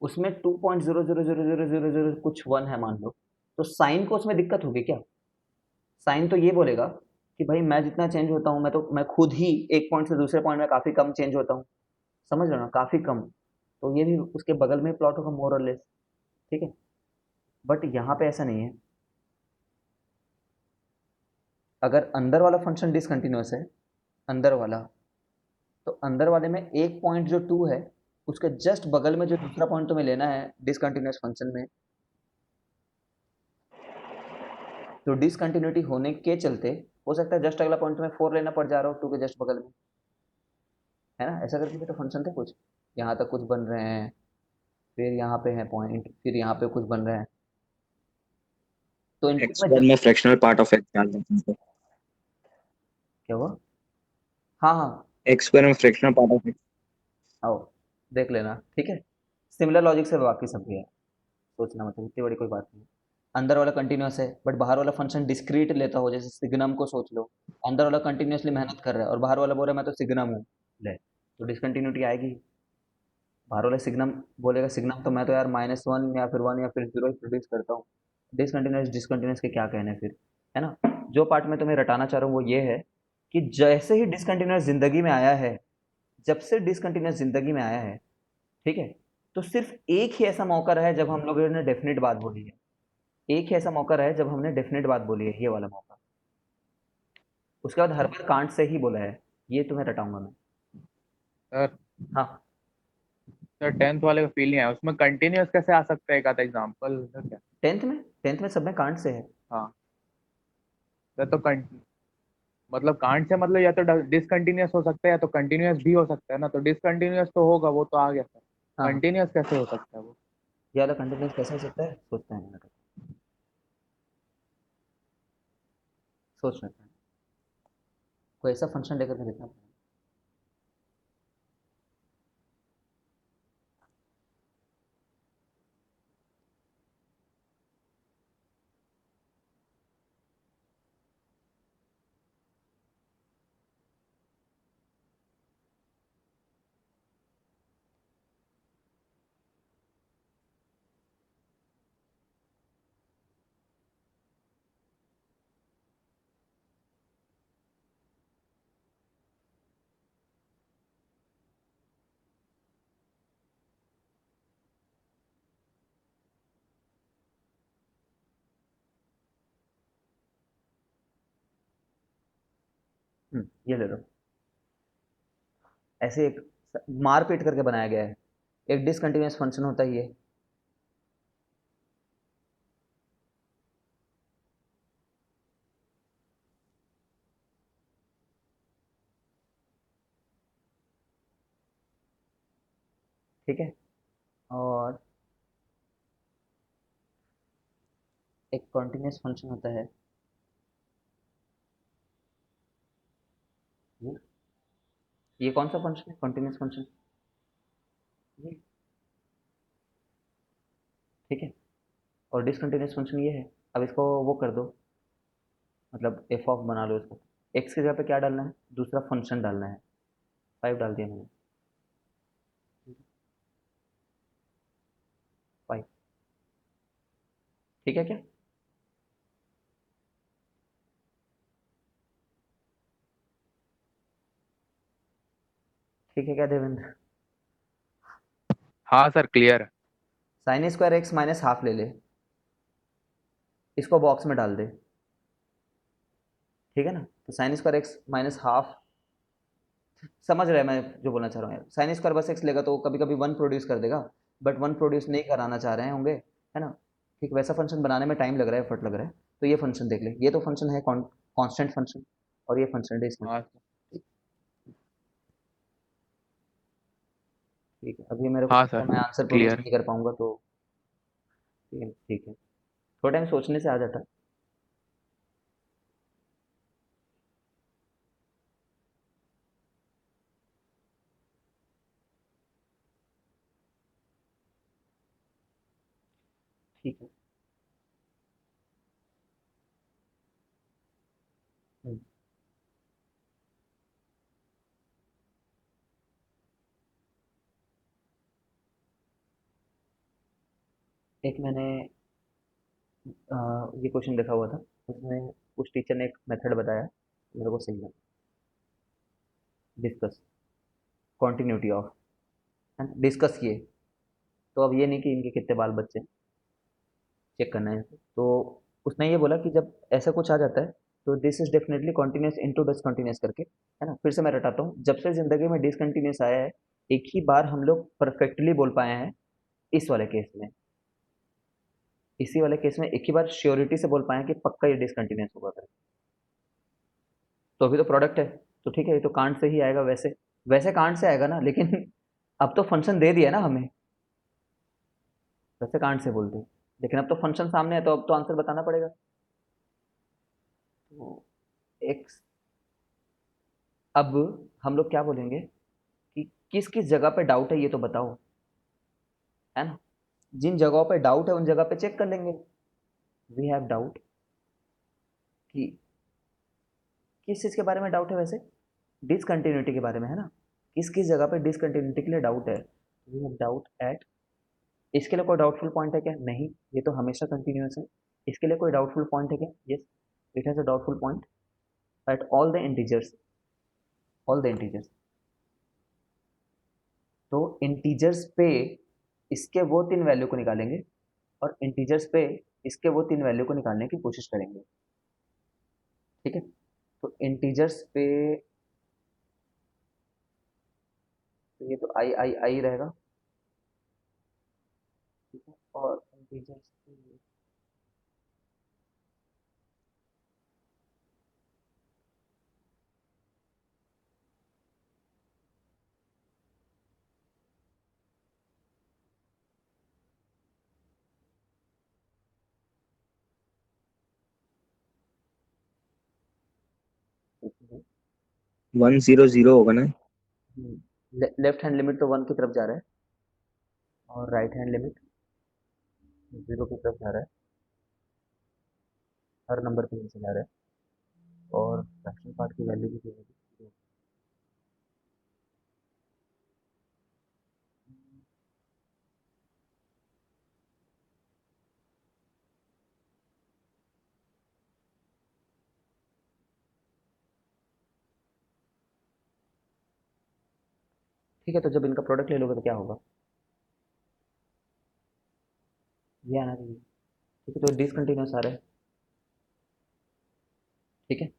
उसमें 2.0000000 कुछ 1 है मान लो, तो साइन को उसमें दिक्कत होगी क्या? साइन तो ये बोलेगा कि भाई मैं जितना चेंज होता हूँ मैं खुद ही एक पॉइंट से दूसरे पॉइंट में काफ़ी कम चेंज होता हूँ, समझ रहे हो ना, काफ़ी कम। तो ये भी उसके बगल में प्लॉट होगा मोर और लेस, ठीक है। बट यहाँ पे ऐसा नहीं है। अगर अंदर वाला फंक्शन डिसकंटिन्यूअस है, अंदर वाला, तो अंदर वाले में एक पॉइंट जो टू है, उसके जस्ट बगल में जो दूसरा पॉइंट तुम्हें लेना है डिसकंटिन्यूअस फंक्शन में, तो डिसकंटिन्यूटी होने के चलते हो सकता है जस्ट अगला पॉइंट तुम्हें फोर लेना पड़ जा रहा हो टू के जस्ट बगल में, है ना। ऐसा करके भी तो फंक्शन थे कुछ, यहाँ तक कुछ बन रहे हैं, फिर यहाँ पे है पॉइंट, फिर यहाँ पे कुछ बन रहा है, तो इनपुट एक्स में वन जस्ट में फ्रैक्शनल पार्ट ऑफ एक्स डाल देते हैं। क्या हुआ। हाँ हाँ, एक्स स्क्वायर में फ्रैक्शनल पार्ट ऑफ एक्स। आओ देख लेना, ठीक है। सिमिलर लॉजिक से बाकी सब भी है, सोचना मतलब इतनी बड़ी कोई बात नहीं। अंदर वाला कंटिन्यूअस है बट बाहर वाला फंक्शन डिस्क्रीट लेता हो, जैसे सिग्नम को सोच लो। अंदर वाला कंटिन्यूअसली मेहनत कर रहा है और बाहर वाला बोल रहा है मैं तो सिग्नम हूँ, ले, तो डिसकंटिन्यूटी आएगी। बाहर वाला सिग्नम बोलेगा सिग्नम तो मैं तो यार माइनस वन या फिर वन या फिर जीरो प्रोड्यूस करता हूँ। डिसकंटिन्यूस डिसकंटिन्यूस के क्या कहने फिर, है ना। जो पार्ट मैं तुम्हें रटाना चाह रहा हूँ वो ये है कि जैसे ही डिसकंटिन्यूस जिंदगी में आया है, जब से डिसकंटिन्यूस जिंदगी में आया है, ठीक है, तो सिर्फ एक ही ऐसा मौका रहा है जब हम लोगों ने डेफिनेट बात बोली है। एक ही ऐसा मौका रहा है जब हमने डेफिनेट बात बोली है, ये वाला मौका। उसके बाद हर बार कांट से ही बोला है, ये तुम्हें रटाऊंगा मैं। सर हाँ, सर 10th वाले का फील नहीं आया, उसमें कंटिन्यूअस कैसे आ सकता है, एक आधा एग्जांपल सर क्या। टेंथ में सब में कांट से है। हाँ सर, तो मतलब कांट से मतलब या तो डिसकंटिन्यूअस हो सकता है या तो कंटिन्यूअस भी हो सकता है ना, तो डिसकंटिन्यूअस तो होगा, वो तो आ गया सर। हाँ, कंटिन्यूअस कैसे हो सकता है वो। ये वाला कंटिन्यूस कैसे हो सकता है, सोचते हैं मिनट, सोच लेते हैं। कोई ऐसा फंक्शन लेकर के देखना पड़ेगा। ये ले लो, ऐसे एक मार पीट करके बनाया गया है। एक डिसकंटिन्यूस फंक्शन होता है ये, ठीक है। और एक कॉन्टिन्यूस फंक्शन होता है ये। ये कौन सा फंक्शन है कॉन्टिन्यूस फंक्शन, ये, ठीक है। और डिसकंटिन्यूस फंक्शन ये है। अब इसको वो कर दो, मतलब एफ ऑफ बना लो इसको। एक्स की जगह पे क्या डालना है, दूसरा फंक्शन डालना है। फाइव डाल दिया मैंने, फाइव, ठीक है क्या। ठीक है क्या देवेंद्र। हाँ सर, क्लियर है। Sine square x minus half ले ले, इसको बॉक्स में डाल दे, ठीक है ना। तो sine square x minus half, समझ रहे हैं मैं जो बोलना चाह रहा हूँ यार। साइन स्क्वायर बस एक्स लेगा तो कभी कभी वन प्रोड्यूस कर देगा, बट वन प्रोड्यूस नहीं कराना चाह रहे होंगे, है ना। ठीक, वैसा फंक्शन बनाने में टाइम लग रहा है, एफर्ट लग रहा है। तो ये फंक्शन देख ले, ये तो फंक्शन है कांस्टेंट फंक्शन, और ये फंक्शन है इसमें। हाँ सर। ठीक है, अभी मेरे को हाँ लगता सर, है मैं आंसर प्रोड्यूस क्लियर है। नहीं कर पाऊंगा, तो ठीक है ठीक है, थोड़ा टाइम सोचने से आ जाता है। ठीक है। हम्म, एक मैंने ये क्वेश्चन देखा हुआ था, उसमें उस टीचर ने एक मेथड बताया, मेरे को सही लगा। Discuss, continuity of, and discuss किए। तो अब ये नहीं कि इनके कितने बाल बच्चे हैं, चेक करना है इनको। तो उसने ये बोला कि जब ऐसा कुछ आ जाता है तो this is definitely continuous into discontinuous करके, है ना। फिर से मैं रटाता हूँ, जब से ज़िंदगी में डिसकंटिन्यूस आया है, एक ही बार हम लोग परफेक्टली बोल पाए हैं, इस वाले केस में, इसी वाले केस में एक ही बार श्योरिटी से बोल पाए हैं कि पक्का ये डिसकंटिन्यूस होगा करके। तो अभी तो प्रोडक्ट है, तो ठीक है, ये तो कांट से ही आएगा, वैसे वैसे कांट से आएगा ना, लेकिन अब तो फंक्शन दे दिया ना हमें, वैसे कांट से बोलते हैं, लेकिन अब तो फंक्शन सामने है, तो अब तो आंसर बताना पड़ेगा। तो एक्स, अब हम लोग क्या बोलेंगे कि किस किस जगह पे डाउट है ये तो बताओ, है ना। जिन जगहों पे डाउट है उन जगह पे चेक कर लेंगे। वी हैव डाउट कि किस चीज़ के बारे में डाउट है, वैसे डिसकंटिन्यूटी के बारे में, है ना। किस किस जगह पे डिसकंटिन्यूटी के लिए डाउट है। वी हैव डाउट एट, इसके लिए कोई डाउटफुल पॉइंट है क्या? नहीं, ये तो हमेशा कंटिन्यूस है। इसके लिए कोई डाउटफुल पॉइंट है क्या? Yes, it has a doubtful point at all the integers, all the integers. तो इंटीजर्स पे इसके वो तीन वैल्यू को निकालेंगे, और इंटीजर्स पे इसके वो तीन वैल्यू को निकालने की कोशिश करेंगे, ठीक है। तो इंटीजर्स पे तो ये तो आई आई आई रहेगा, ठीक है। और इंटीजर्स पे वन जीरो जीरो होगा ना? लेफ्ट हैंड लिमिट तो वन की तरफ जा रहा है, और राइट हैंड लिमिट जीरो की तरफ जा रहा है, हर नंबर के नीचे जा रहा है, और फ्रैक्शन पार्ट की वैल्यू भी जो है। ठीक है, तो जब इनका प्रोडक्ट ले लोगे तो क्या होगा, ये आना चाहिए। ठीक है, तो डिसकंटिन्यूस आ रहा है, ठीक है।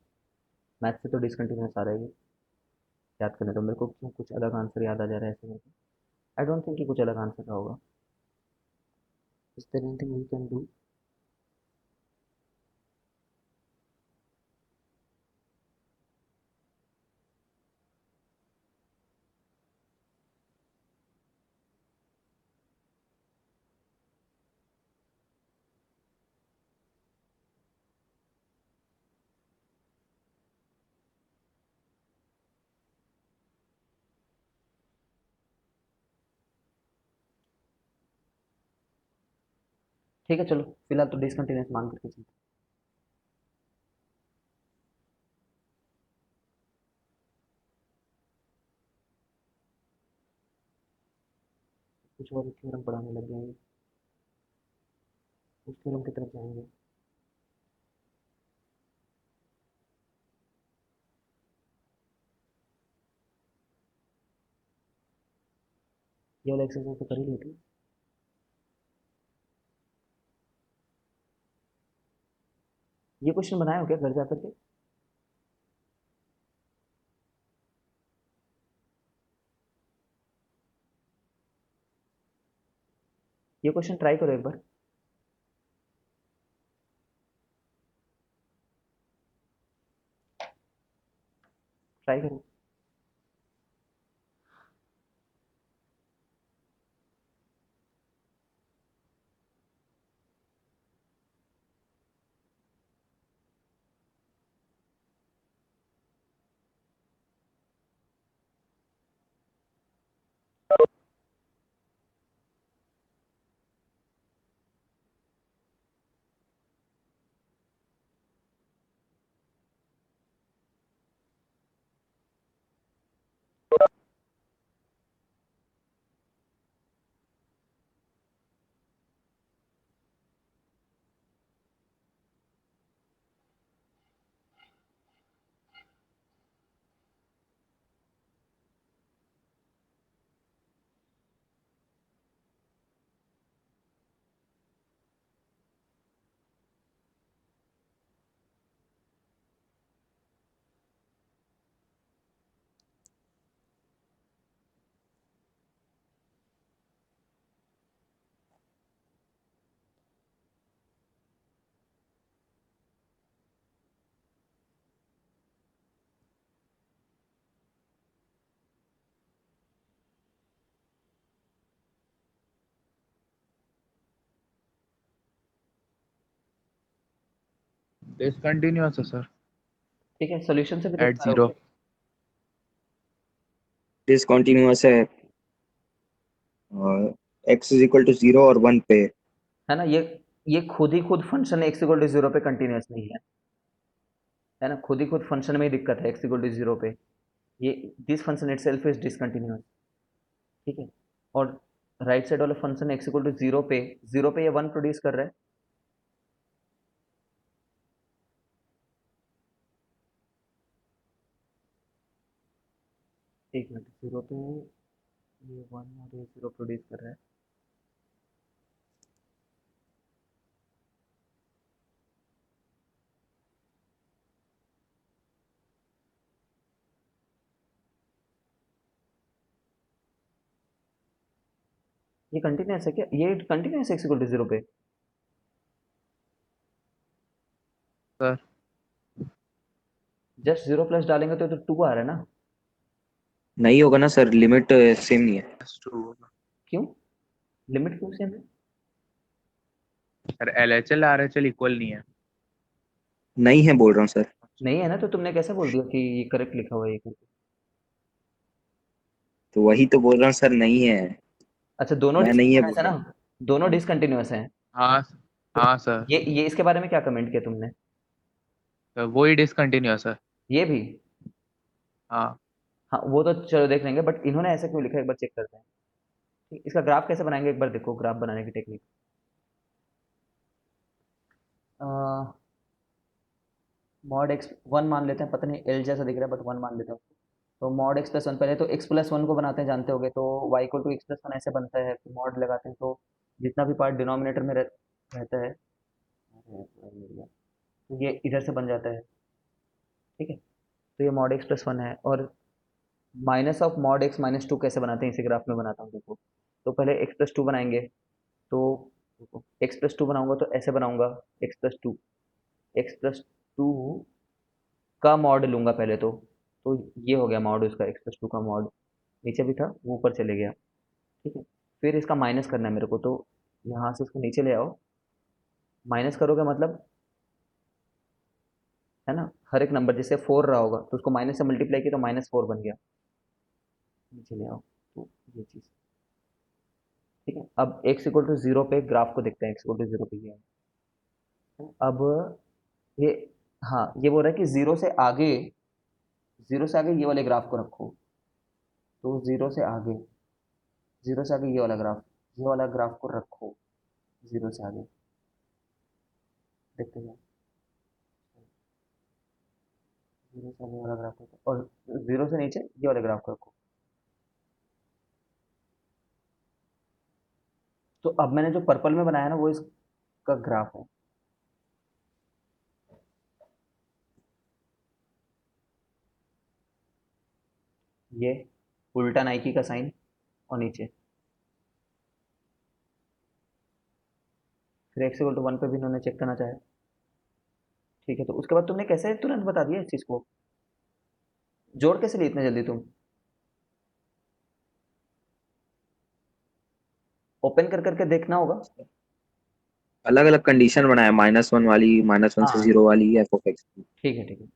मैथ से तो डिसकंटिन्यूस आ रहा है ये, याद करने तो मेरे को क्यों कुछ अलग आंसर याद आ जा रहा है ऐसे मेरे को। आई डोंट थिंक कि कुछ अलग आंसर का होगा। Is there anything we can do? ठीक है, चलो फिलहाल तो डिसकंटिन्यूस मान करके चलते हैं। कुछ और थ्योरम पढ़ाने लग जाएंगे, उस थ्योरम की तरफ जाएंगे। ये वाला एक्सरसाइज तो कर ही लेते हैं। ये क्वेश्चन बनाया हो क्या घर जा करके? ये क्वेश्चन ट्राई करो एक बार, ट्राई करो। डिसकंटिन्यूअस है सर ठीक है, सॉल्यूशन से भी देख एट पा रहे हो जीरो। क्या? डिसकंटिन्यूअस है और x इज इक्वल टू 0 और 1 पे। है ना, ये खुद ही खुद function x equal to zero पे कंटिन्यूस नहीं है ना, खुद ही खुद फंक्शन में ही दिक्कत है एक्स इक्वल टू जीरो पे। ये this function itself is discontinuous. ठीक है, और राइट साइड वाला function x equal to zero पे ये वन प्रोड्यूस कर रहा है। एक मिनट, जीरो पे ये वन और ये जीरो प्रोड्यूस कर रहा है। ये कंटिन्यूस है क्या? ये continuous x equal to zero पे? सर जस्ट जीरो प्लस डालेंगे तो टू आ रहा है ना। नहीं होगा ना सर, लिमिट सेम नहीं है। टू क्यों? लिमिट क्यों सेम है? सर LHL RHL इक्वल नहीं है। नहीं है बोल रहा हूँ सर। नहीं है ना, तो तुमने कैसे बोल दिया कि ये करेक्ट लिखा हुआ है ये करके? तो वही तो बोल रहा हूँ सर, नहीं है। अच्छा, दोनों मैं नहीं है डिसकंटिन्यूअस बोल है रहा ना, हूँ। दोनों डिसकंटिन्यूअस हैं। हाँ तो हाँ सर, ये इसके बारे में क्या कमेंट किया तुमने? तो वो ही डिसकंटिन्यूअस है। ये भी? हाँ हाँ, वो तो चलो देख लेंगे, बट इन्होंने ऐसा क्यों लिखा है एक बार चेक करते हैं। ठीक, इसका ग्राफ कैसे बनाएंगे एक बार देखो, ग्राफ बनाने की टेक्निक। मॉड एक्स वन मान लेते हैं, पता नहीं एल जैसा दिख रहा है बट वन मान लेते हैं उसको। तो मॉड एक्स प्लस वन, पहले तो एक्स प्लस वन को बनाते हैं, जानते होगे, तो y equal to x plus one ऐसे बनता है, फिर मॉड लगाते हैं तो जितना भी पार्ट डिनोमिनेटर में रहता है, तो ये इधर से बन जाता है। ठीक है, तो ये मॉड एक्स प्लस वन है, और minus of mod x minus two कैसे बनाते हैं इसी ग्राफ में बनाता हूँ देखो। तो पहले एक्स प्लस टू बनाएंगे, तो एक्स प्लस टू बनाऊंगा तो ऐसे बनाऊंगा, x plus two, x plus two का मॉड लूंगा पहले तो ये हो गया मॉड उसका, एक्स प्लस टू का मॉड नीचे भी था वो ऊपर चले गया। ठीक है, फिर इसका माइनस करना है मेरे को, तो यहाँ से इसको नीचे ले आओ, माइनस करोगे मतलब, है ना, हर एक नंबर जैसे फोर रहा होगा तो उसको माइनस से मल्टीप्लाई किया तो माइनस फोर बन गया, नीचे ले आओ, तो ये चीज़। ठीक है, अब एक्स इक्वल टू जीरो पे ग्राफ को देखते हैं, एक्स इक्वल टू जीरो पे ये है। अब ये, हाँ ये बोल रहा है कि जीरो से आगे ये वाले ग्राफ को रखो, तो जीरो से आगे ये वाला ग्राफ को रखो, जीरो से आगे, देखते हैं, जीरो से आगे वाला ग्राफ रखो और जीरो से नीचे ये वाले ग्राफ को रखो। तो अब मैंने जो पर्पल में बनाया ना वो इसका ग्राफ है। ये उल्टा नाइकी का साइन और नीचे फिर एक्स इक्वल टू वन पे भी इन्होंने चेक करना चाहे। ठीक है, तो उसके बाद तुमने कैसे तुरंत बता दिया इस चीज़ को, जोड़ कैसे ली इतने जल्दी तुम? ओपन कर करके देखना होगा। अलग अलग कंडीशन बनाया, -1 वाली, -1 से हाँ 0 वाली, एफ ऑफ एक्स। ठीक है, ठीक है,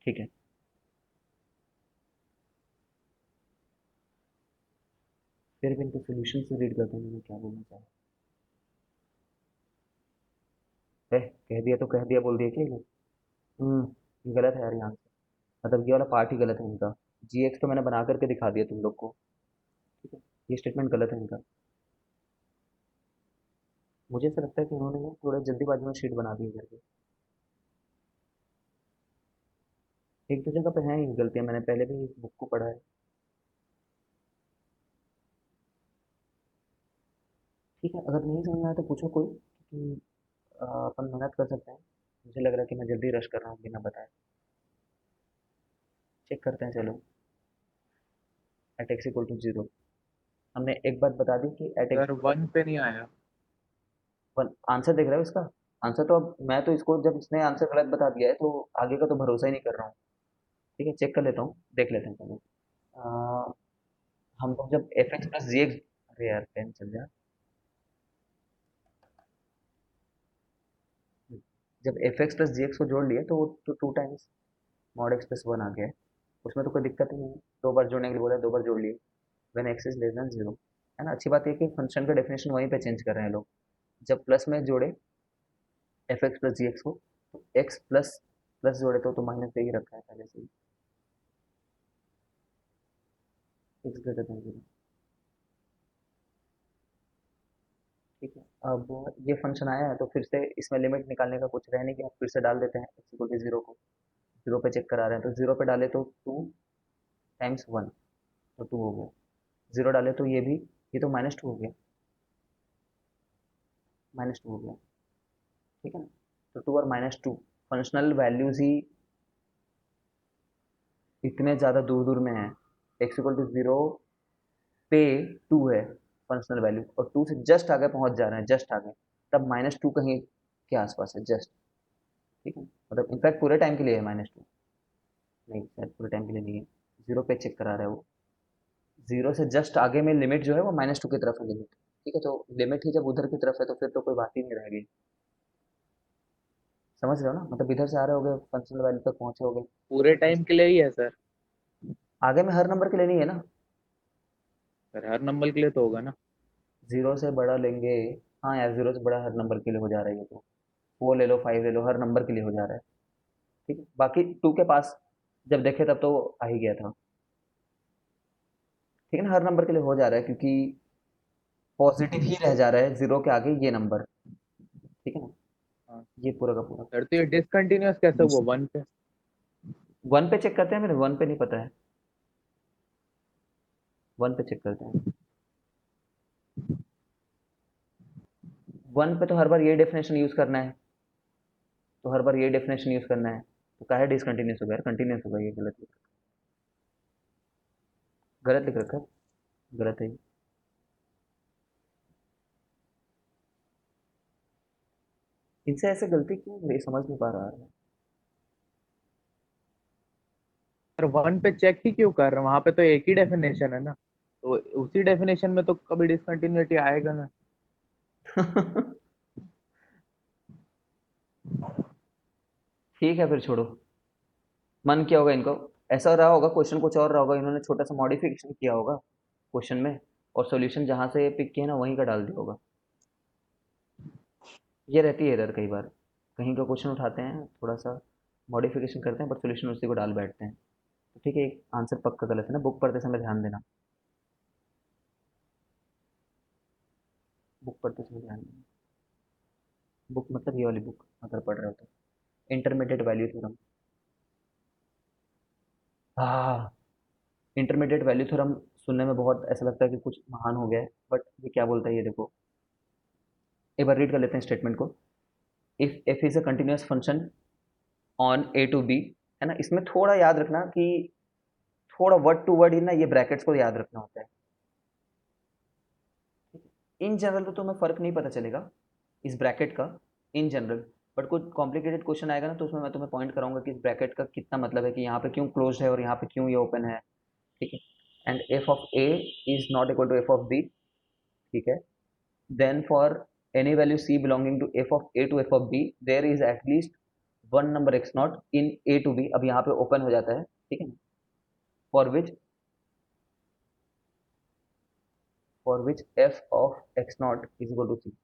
ठीक है। फिर भी इनके सोल्यूशन से रीड करते हैं मैंने क्या बोलना चाहा है। कह दिया तो कह दिया, बोल दिया क्या ये? ये गलत है यार यहाँ से, मतलब ये वाला पार्ट ही गलत है इनका। जी एक्स तो मैंने बना करके दिखा दिया तुम लोग को। ठीक है, ये स्टेटमेंट गलत है इनका। मुझे ऐसा लगता है कि उन्होंने ना थोड़ा जल्दीबाजी में शीट बना दी है करके। एक दो जगह पे हैं ये गलतियाँ, मैंने पहले भी इस बुक को पढ़ा है। ठीक है, अगर नहीं समझ में आया तो पूछो कोई, क्योंकि अपन मेहनत कर सकते हैं। मुझे लग रहा है कि मैं जल्दी रश कर रहा हूँ बिना बताए। चेक करते हैं चलो, at x equal to zero, हमने एक बात बता दी कि एट एक्स सर वन पे नहीं आया। वन आंसर देख रहे हो इसका? आंसर तो अब मैं तो इसको, जब इसने आंसर गलत बता दिया है तो आगे का तो भरोसा ही नहीं कर रहा हूँ। ठीक है, चेक कर लेता हूँ, देख लेते हैं चलो। अ, हम लोग जब एफ एक्स प्लस जी एक्स, अरे यार पेन चल जाए, जब एफ एक्स प्लस जी एक्स को जोड़ लिया तो वो तो 2 टाइम्स मॉड एक्स प्लस 1 आ गया है, उसमें तो कोई दिक्कत ही नहीं है, 2 बार जोड़ने के लिए बोला है, 2 बार जोड़ लिए, when x is less than 0, है ना। अच्छी बात ये कि फंक्शन का डेफिनेशन वहीं पे चेंज कर रहे हैं लोग। जब प्लस में जोड़े एफ एक्स प्लस जी एक्स को, तो एक्स प्लस प्लस जोड़े तो माइनस दे ही रखा है पहले से ही, एक्स ग्रेटर देन 0। ठीक है, अब ये फंक्शन आया है तो फिर से इसमें लिमिट निकालने का कुछ रह नहीं गया, फिर से डाल देते हैं एक्स इक्वल टू 0 को, 0 पे चेक करा रहे हैं तो 0 पे डाले तो 2 टाइम्स 1, तो 2 हो गया, 0 डाले तो ये तो -2 हो गया, -2 हो गया, ठीक है ना। तो 2 और -2 फंक्शनल वैल्यूज ही इतने ज़्यादा दूर दूर में है, एक्स इक्वल टू 0 पे 2 है फंक्शनल वैल्यू, और 2 से जस्ट आगे पहुंच जा रहे हैं, जस्ट आगे, तब -2 कहीं के आसपास है जस्ट, ठीक है, मतलब इनफैक्ट पूरे टाइम के लिए है -2, नहीं शायद पूरे टाइम के लिए नहीं है, 0 पे चेक करा रहा है वो, 0 से जस्ट आगे में लिमिट जो है वो -2 की तरफ है लिमिट, ठीक है, तो लिमिट ही जब उधर की तरफ है तो फिर तो कोई बात ही नहीं रहेगी, समझ रहे हो ना, मतलब इधर से आ रहे होगे फंक्शनल वैल्यू तक पहुंचे होगे, पूरे टाइम के लिए ही है सर। आगे में हर नंबर के लिए नहीं है ना, सर हर नंबर के लिए तो होगा ना। 0 से बड़ा लेंगे, हाँ यार 0 से बड़ा हर नंबर के लिए हो जा रहा है ये तो, 4 ले लो 5 ले लो, हर नंबर के लिए हो जा रहा है, ठीक है, बाकी 2 के पास जब देखे तब तो आ ही गया था, ठीक है ना, हर नंबर के लिए हो जा रहा है क्योंकि पॉजिटिव ही रह जा रहा है 0 के आगे ये नंबर, ठीक है ना, हाँ ये पूरा का पूरा। सर, तो ये डिसकंटिन्यूअस कैसे हुआ 1 पे? 1 पे चेक करते हैं, मेरे 1 पे नहीं पता है, 1 पे चेक करते हैं, 1 पे तो हर बार ये डेफिनेशन यूज़ करना है, तो हर बार ये डेफिनेशन यूज़ करना है, तो काहे डिसकंटिन्यूस हो गया, कंटिन्यूस हो गया, ये गलत लिख रखा है, गलत है ये। इनसे ऐसे गलती क्यों हो रही है, समझ नहीं पा रहा है। सर 1 पे चेक ही क्यों कर रहे हैं? वहां पे तो एक ही डेफिनेशन है ना, तो उसी डेफिनेशन में तो कभी डिसकंटिन्यूटी आएगा ना। ठीक है फिर छोड़ो, मन क्या होगा इनको, ऐसा रहा होगा क्वेश्चन कुछ और रहा होगा, इन्होंने छोटा सा मॉडिफिकेशन किया होगा क्वेश्चन में, और सॉल्यूशन जहाँ से पिक किया ना वहीं का डाल दिया होगा, ये रहती है इधर कई बार, कहीं का क्वेश्चन उठाते हैं थोड़ा सा मॉडिफिकेशन करते हैं बट सॉल्यूशन उसी को डाल बैठते हैं, तो ठीक है, आंसर पक्का गलत है ना, बुक पढ़ते समय ध्यान देना, बुक पढ़ते समय ध्यान देना, बुक मतलब ये वाली बुक अगर पढ़ रहे हो तो, इंटरमीडिएट वैल्यू थ्योरम, हाँ, इंटरमीडिएट वैल्यू थ्योरम सुनने में बहुत ऐसा लगता है कि कुछ महान हो गया है, बट ये क्या बोलता है ये देखो, एक बार रीड कर लेते हैं स्टेटमेंट को, if f is a continuous function on a to b, है ना, इसमें थोड़ा याद रखना कि थोड़ा वर्ड टू वर्ड ही ना ये ब्रैकेट्स को याद रखना होता है, इन जनरल तो तुम्हें फर्क नहीं पता चलेगा इस ब्रैकेट का, इन जनरल, बट कुछ कॉम्प्लिकेटेड क्वेश्चन आएगा ना तो उसमें मैं तुम्हें पॉइंट कराऊंगा कि इस ब्रैकेट का कितना मतलब है, कि यहाँ पे क्यों क्लोज है और यहाँ पे क्यों ये ओपन है, ठीक है, and f of a is not equal to f of b, ठीक है, then for any value c belonging to f of a to f of b there is at least one number x naught in a to b, अब यहाँ पे open हो जाता है, ठीक है, for which f of x naught is equal to c,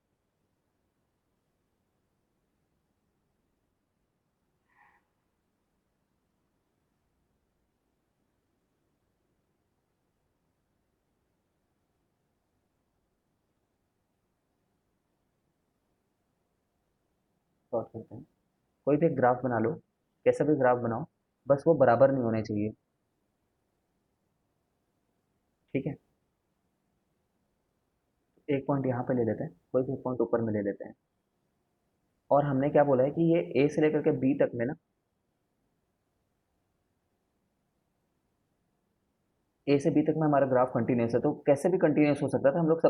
solve करते हैं, कोई भी एक ग्राफ बना लो, कैसा भी ग्राफ बनाओ, बस वो बराबर नहीं होने चाहिए, ठीक है, एक पॉइंट यहाँ पे ले लेते हैं, कोई भी पॉइंट ऊपर में ले लेते हैं, और हमने क्या बोला है कि ये ए से लेकर के बी तक में ना, ए से बी तक में हमारा ग्राफ कंटिन्यूस है, तो कैसे भी कंटिन्यूस हो सकता था, हम लोग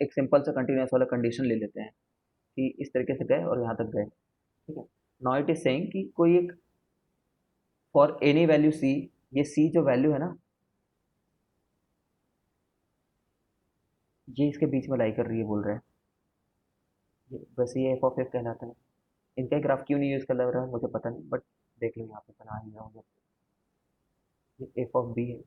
एक सिंपल सा कंटिन्यूस वाला कंडीशन ले लेते हैं कि इस तरीके से गए और यहाँ तक गए, ठीक है, नाउ इट इज सेइंग कि कोई एक फॉर एनी वैल्यू सी, ये सी जो वैल्यू है ना, ये इसके बीच में लाई कर रही है बोल रहा है, वैसे ये एफ ऑफ एफ कहलाता है, इनका ग्राफ क्यों नहीं यूज़ कर लग रहा है मुझे पता नहीं, बट देख लो यहाँ पे बना ही रहा हूँ। ये एफ ऑफ बी है,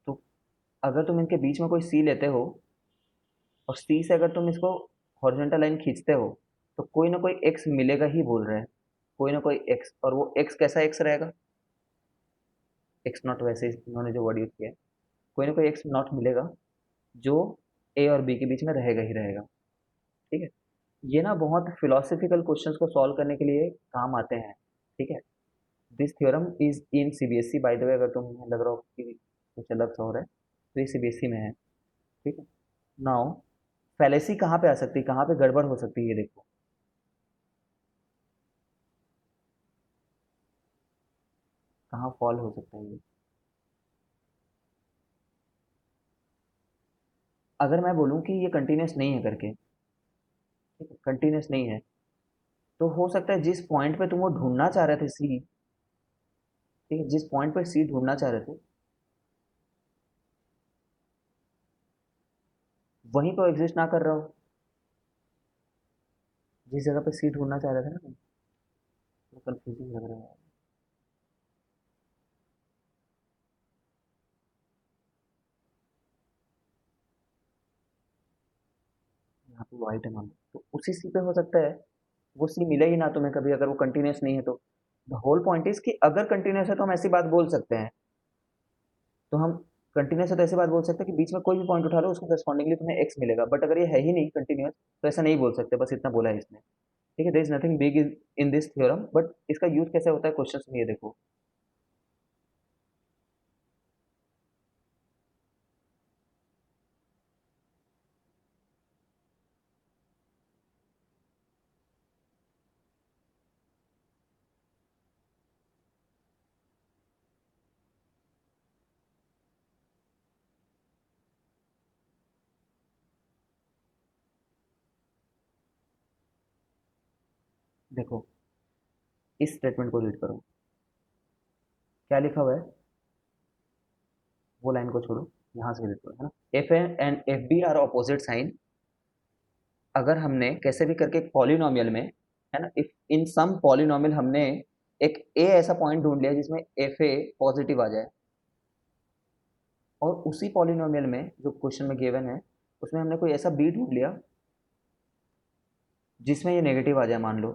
तो अगर तुम इनके बीच में कोई सी लेते हो और सी से अगर तुम इसको हॉरिजॉन्टल लाइन खींचते हो तो कोई ना कोई एक्स मिलेगा ही बोल रहे हैं, कोई ना कोई एक्स, और वो एक्स कैसा एक्स रहेगा, एक्स नॉट, वैसे इन्होंने जो वर्ड यूज किया है, कोई ना कोई एक्स नॉट मिलेगा जो ए और बी के बीच में रहेगा ही रहेगा। ठीक है, ये ना बहुत फिलोसफिकल क्वेश्चंस को सॉल्व करने के लिए काम आते हैं। ठीक है, this theorem is in CBSE by the way, अगर तुम्हें लग रहा हो कि कुछ अलग सा हो रहा है तो ये सीबीएसई में है। ठीक है, नाउ फैलेसी कहाँ पे आ सकती है, कहाँ पे गड़बड़ हो सकती है, ये देखो। कहाँ फॉल हो सकता है ये, अगर मैं बोलूँ कि ये कंटिन्यूस नहीं है करके, ठीक है, कंटिन्यूस नहीं है, तो हो सकता है जिस पॉइंट पे तुम वो ढूंढना चाह रहे थे सी, ठीक है, जिस पॉइंट पे सी ढूंढना चाह रहे थे वहीं तो एग्जिस्ट ना कर रहा हो, जिस जगह पे सी ढूंढना चाह रहे थे ना तुम। तो कंफ्यूजिंग लग रहा है, यहाँ पे वाइट है मान लो, तो उसी सी पे हो सकता है वो सी मिले ही ना तुम्हें कभी, अगर वो कंटिन्यूस नहीं है तो। द होल पॉइंट इज कि अगर कंटिन्यूस है तो हम ऐसी बात बोल सकते हैं, तो हम कंटिन्यूस है तो ऐसी बात बोल सकते हैं कि बीच में कोई भी पॉइंट उठा लो उसको करस्पॉन्डिंगली तुम्हें एक्स मिलेगा, बट अगर ये है ही नहीं कंटिन्यूस तो ऐसा नहीं बोल सकते, बस इतना बोला है इसने। ठीक है, there is nothing big in this theorem, but इसका यूज कैसे होता है क्वेश्चन में ये देखो। देखो इस स्टेटमेंट को रीड करो, क्या लिखा हुआ है, वो लाइन को छोड़ो, यहाँ से रीड करो, है ना। F and f b are opposite sign, अगर हमने कैसे भी करके एक पॉलिनोमियल में, है ना, इफ इन सम पॉलिनोमियल हमने एक ए ऐसा पॉइंट ढूंढ लिया जिसमें एफ ए पॉजिटिव आ जाए, और उसी पॉलिनोमियल में जो क्वेश्चन में गिवन है उसमें हमने कोई ऐसा बी ढूंढ लिया जिसमें ये नेगेटिव आ जाए मान लो,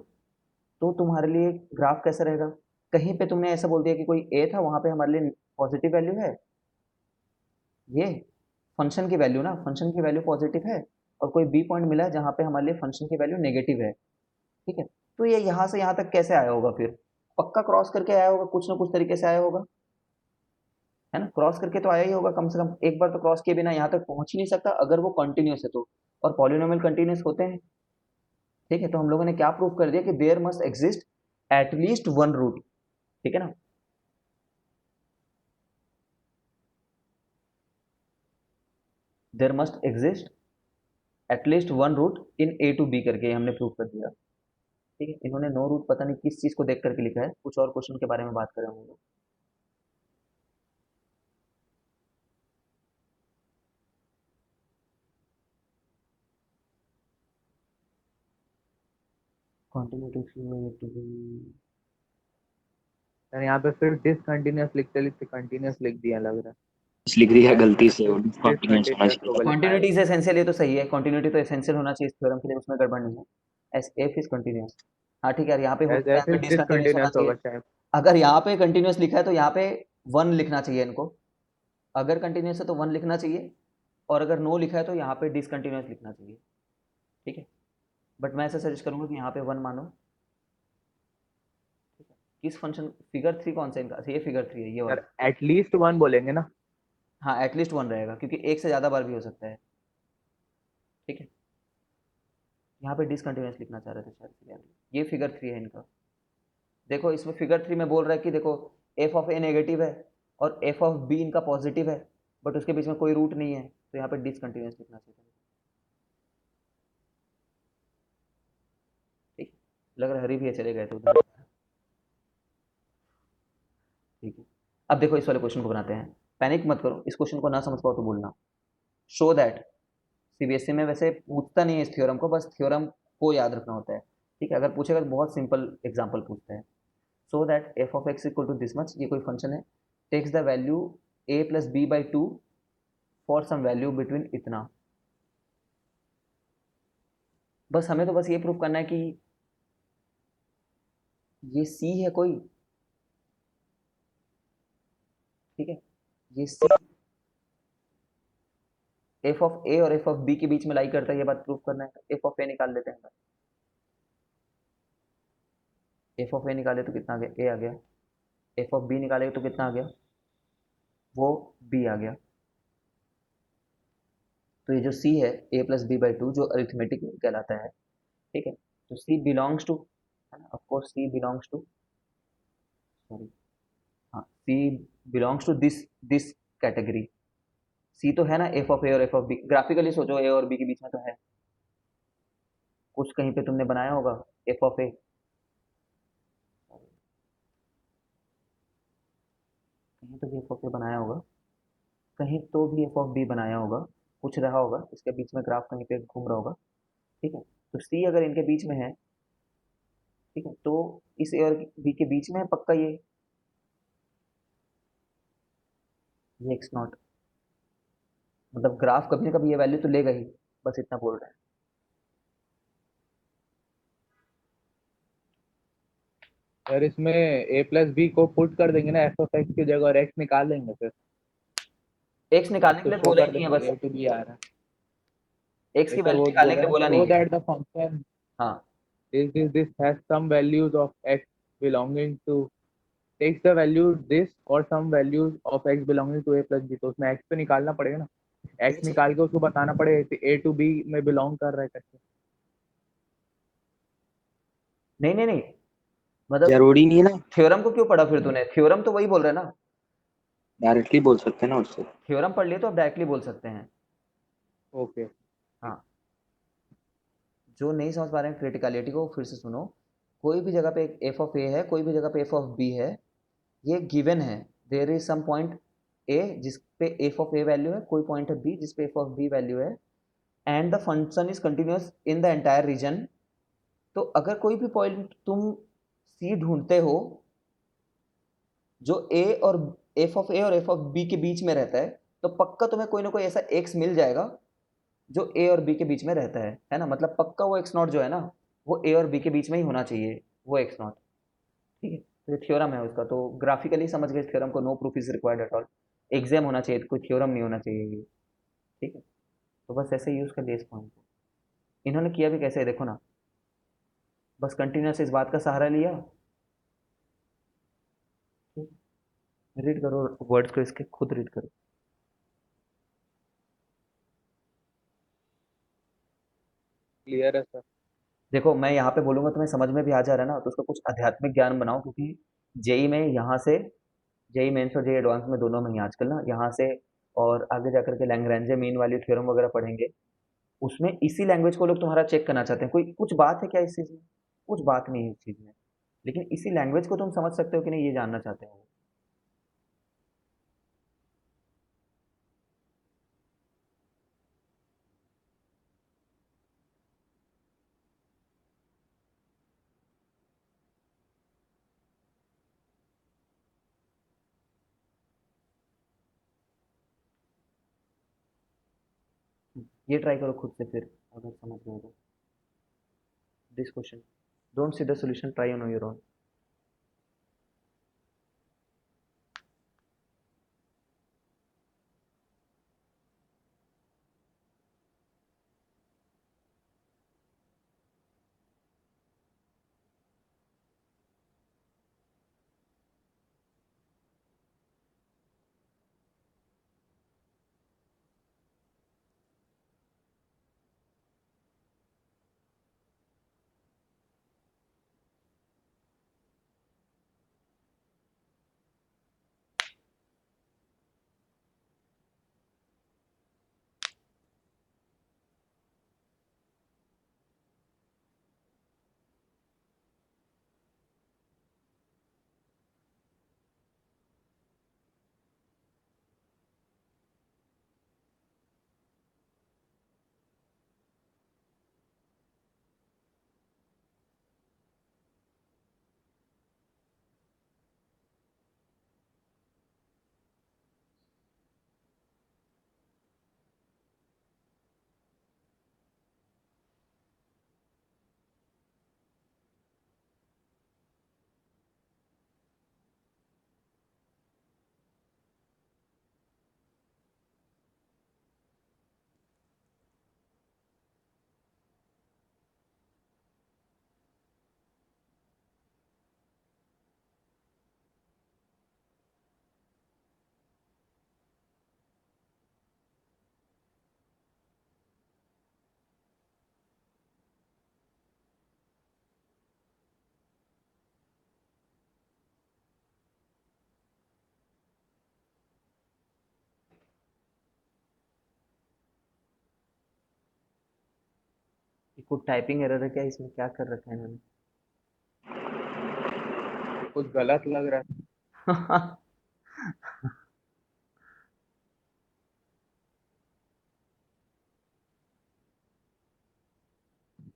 तो तुम्हारे लिए ग्राफ कैसा रहेगा। कहीं पे तुमने ऐसा बोल दिया कि कोई ए था वहां पे हमारे लिए पॉजिटिव वैल्यू है, ये फंक्शन की वैल्यू ना, फंक्शन की वैल्यू पॉजिटिव है, और कोई बी पॉइंट मिला है जहाँ पे हमारे लिए फंक्शन की वैल्यू नेगेटिव है। ठीक है, तो ये यहाँ से यहाँ तक कैसे आया होगा, फिर पक्का क्रॉस करके आया होगा, कुछ ना कुछ तरीके से आया होगा, है ना, क्रॉस करके तो आया ही होगा, कम से कम एक बार तो क्रॉस किए बिना यहाँ तक पहुंच ही नहीं सकता अगर वो कंटिन्यूस है तो, और पॉलिनोमियल कंटिन्यूस होते हैं। ठीक है, तो हम लोगों ने क्या प्रूव कर दिया कि there must exist at least one root. ठीक है ना, there must exist at least one root in a to b करके हमने प्रूव कर दिया। ठीक है, इन्होंने नो रूट पता नहीं किस चीज को देख करके लिखा है, कुछ और क्वेश्चन के बारे में बात करें हम लोग। कंटिन्यूटी टू बी, यार यहाँ पे फिर डिसकंटिन्यूअस लिखते लिखते कंटिन्यूअस लिख दिया लग रहा कुछ लिख दिया गलती से, है। डिसकंटिन्यूअस होना डिसकंटिन्यूअस चाहिए होगा था। लिखा है। कंटिन्यूटी इज एसेंशियल, ये तो सही है, कंटिन्यूटी तो एसेंशियल होना चाहिए इस थ्योरम के लिए, उसमें गड़बड़ नहीं है, एस एफ इज कंटिन्यूस। हाँ ठीक है यार, यहाँ पे हो एज सकता है एफ यहाँ पे इज डिसकंटिन्यूस होना डिसकंटिन्यूअस चाहिए। होगा शायद। अगर यहाँ पे कंटिन्यूस लिखा है तो यहाँ पे वन लिखना चाहिए इनको, अगर कंटिन्यूस है तो वन लिखना चाहिए, और अगर नो लिखा है तो यहाँ पे डिसकंटिन्यूस लिखना चाहिए। ठीक है, बट मैं ऐसा सजेस्ट करूंगा कि यहाँ पे वन मानो। ठीक है, किस फंक्शन, फिगर थ्री कौन सा इनका, अच्छा, ये फिगर थ्री है ये यार वाला। एटलीस्ट वन बोलेंगे ना। हाँ एटलीस्ट वन रहेगा क्योंकि एक से ज़्यादा बार भी हो सकता है। ठीक है, यहाँ पे डिसकंटिन्यूस लिखना चाह रहे थे शायद इसलिए ये फिगर थ्री है इनका। देखो इसमें फिगर थ्री में बोल रहा है कि देखो एफ ऑफ ए नेगेटिव है और एफ ऑफ बी इनका पॉजिटिव है, बट उसके बीच में कोई रूट नहीं है, तो यहाँ पे डिसकंटिन्यूस लिखना चाहिए। ठीक है, लग रहा है हरी भैया चले गए थे उधर। ठीक है, अब देखो इस वाले क्वेश्चन को बनाते हैं, पैनिक मत करो, इस क्वेश्चन को ना समझ पाओ तो बोलना। शो दैट सीबीएसई में वैसे पूछता नहीं है इस थ्योरम को, बस थ्योरम को याद रखना होता है। ठीक है, अगर पूछेगा तो बहुत सिंपल एग्जांपल पूछता है। So that f of x equal to this much, ये कोई फंक्शन है, takes the value a plus b by two for some value between इतना। बस हमें तो बस ये प्रूव करना है कि ये सी है कोई। ठीक है, ये सी एफ ऑफ ए और एफ ऑफ बी के बीच में लाई करता है, ये बात प्रूव करना है। एफ ऑफ ए निकाल लेते हैं। एफ ऑफ ए निकाले तो कितना आ गया, ए आ गया। एफ ऑफ बी निकाले तो कितना आ गया, वो बी आ गया। तो ये जो सी है ए प्लस बी बाई टू, जो अरिथमेटिक कहलाता है। ठीक है, तो सी बिलोंग्स टू, है ना, of course c belongs to, sorry, हाँ, c belongs to this this category. C तो है ना एफ ऑफ ए और एफ ऑफ बी, ग्राफिकली सोचो, ए और बी के बीच में तो है कुछ, कहीं पे तुमने बनाया होगा एफ ऑफ ए, कहीं तो भी एफ ऑफ ए बनाया होगा, कहीं तो भी एफ ऑफ बी बनाया होगा, कुछ रहा होगा इसके बीच में, ग्राफ कहीं पे घूम रहा होगा। ठीक है, तो सी अगर इनके बीच में है, ठीक है, तो इस ए और बी के बीच में है पक्का ये एक्स नॉट, मतलब ग्राफ कभी ना कभी ये वैल्यू तो लेगा ही, बस इतना बोल रहे हैं। यार इसमें ए प्लस बी को पुट कर देंगे ना एफ ऑफ एक्स की जगह और एक्स निकाल देंगे, फिर एक्स निकालने के तो लिए शो बोला ही कर नहीं है देंगे बस, ए टू बी आ रहा है। एक्स नहीं की सर, वैल्यू वो निकालने बोल के रहे लिए हैं बोला शो नहीं है। दैट द फंक्शन हाँ, this has some values of x belonging to, takes the value this or some values of x belonging to a plus b, तो उसमें x तो निकालना पड़ेगा ना, x एक्स, निकाल के उसको बताना पड़ेगा ए टू बी में बिलोंग कर रहा है करके। नहीं नहीं नहीं, मतलब जरूरी नहीं है ना, थ्योरम को क्यों पढ़ा फिर तूने, थ्योरम तो वही बोल रहा है ना। डायरेक्टली बोल सकते हैं ना उससे। थ्योरम पढ़ लिए तो आप डायरेक्टली बोल सकते हैं। ओके। हाँ, जो नहीं समझ पा रहे हैं क्रिटिकलिटी को, फिर से सुनो। कोई भी जगह पे एफ ऑफ ए है, कोई भी जगह पे एफ ऑफ बी है, ये गिवन है। There is some point a जिस पे एफ ऑफ ए वैल्यू है, कोई पॉइंट है बी जिस पे एफ ऑफ बी वैल्यू है, and the function is continuous in the entire reason. तो अगर कोई भी पॉइंट तुम सी ढूंढते हो जो ए और एफ ऑफ ए और एफ ऑफ बी के बीच में रहता है, तो पक्का तुम्हें कोई ना कोई ऐसा एक्स मिल जाएगा जो ए और बी के बीच में रहता है ना, मतलब पक्का वो एक्स नॉट जो है ना, वो ए और बी के बीच में ही होना चाहिए, वो एक्स नॉट। ठीक है, तो ये थ्योरम है उसका, तो ग्राफिकली समझ गए थ्योरम को, no proof is required at all. Exam होना चाहिए, कोई थ्योरम नहीं होना चाहिए ये। ठीक है, तो बस ऐसे यूज कर लिए इस पॉइंट को। इन्होंने किया भी कैसे है देखो ना, बस कंटिन्यूस इस बात का सहारा लिया। रीड करो वर्ड्स को, इसके खुद रीड करो। क्लियर है सर। देखो मैं यहाँ पे बोलूंगा तुम्हें समझ में भी आ जा रहा है ना, तो उसका कुछ आध्यात्मिक ज्ञान बनाओ, क्योंकि जेई में यहाँ से, जेई मेंस और जेई एडवांस में दोनों में ही आजकल ना यहाँ से, और आगे जाकर के लैग्रेंज मीन वाली थ्योरम वगैरह पढ़ेंगे, उसमें इसी लैंग्वेज को लोग तुम्हारा चेक करना चाहते हैं। कोई कुछ बात है क्या इस चीज़ में, कुछ बात नहीं है इस चीज़ में, लेकिन इसी लैंग्वेज को तुम समझ सकते हो कि नहीं, ये जानना चाहते हो। ये ट्राई करो खुद से फिर, अगर समझ में हो तो। This question, don't see the solution, try on your own. ये कुछ टाइपिंग एरर है क्या इसमें, क्या कर रखा है इन्होंने? कुछ गलत लग रहा है।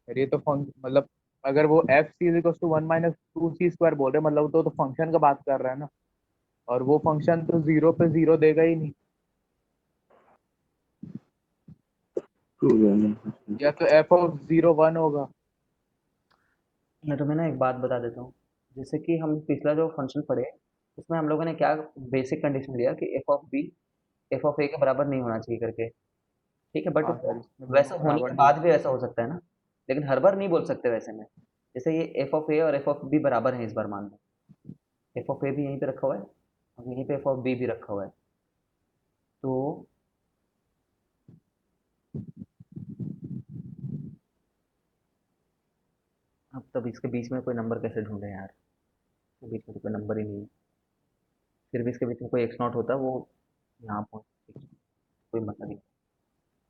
यार ये तो मतलब अगर वो f c is equal to 1 - 2 c² बोल रहे हैं, मतलब तो फंक्शन का बात कर रहा है ना, और वो फंक्शन तो 0 पे 0 देगा ही नहीं। या तो f(0) 1 होगा। मैं तुम्हें ना एक बात बता देता हूँ। जैसे कि हम पिछला जो फंक्शन पढ़े, उसमें हम लोगों ने क्या बेसिक कंडीशन लिया कि f of b f of a के बराबर नहीं होना चाहिए करके। ठीक है, बट हाँ वो सर, इसमें वैसा होने बराबर के नहीं बाद होगा। भी ऐसा हो सकता है ना। लेकिन हर बार नहीं बोल सकते वैसे में। जैसे ये एफ ऑफ ए और एफ ऑफ बी बराबर हैं, इस बार मान लो एफ ऑफ ए भी यहीं पे रखा हुआ है और यहीं पे एफ ऑफ बी भी रखा हुआ है। तो अब तब इसके बीच में कोई नंबर कैसे ढूंढे यार, इसके बीच में तो कोई नंबर ही नहीं है। फिर भी इसके बीच में कोई एक्स नॉट होता वो यहाँ पहुँच, कोई मतलब नहीं।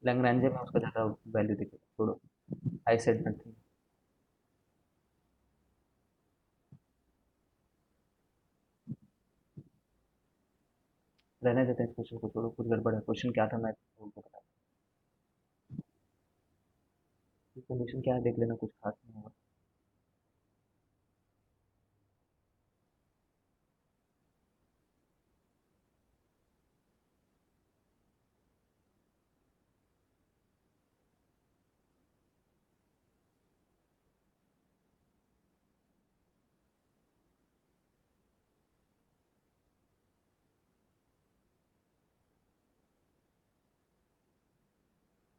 लैग्रैन्ज में उसका ज़्यादा वैल्यू दिखेगा, छोड़ो। I said nothing. रहने देते हैं इस क्वेश्चन को, छोड़ो, कुछ गड़बड़ है। क्वेश्चन क्या था मैं उनको बता, कंडीशन क्या है देख लेना, कुछ खास नहीं होगा।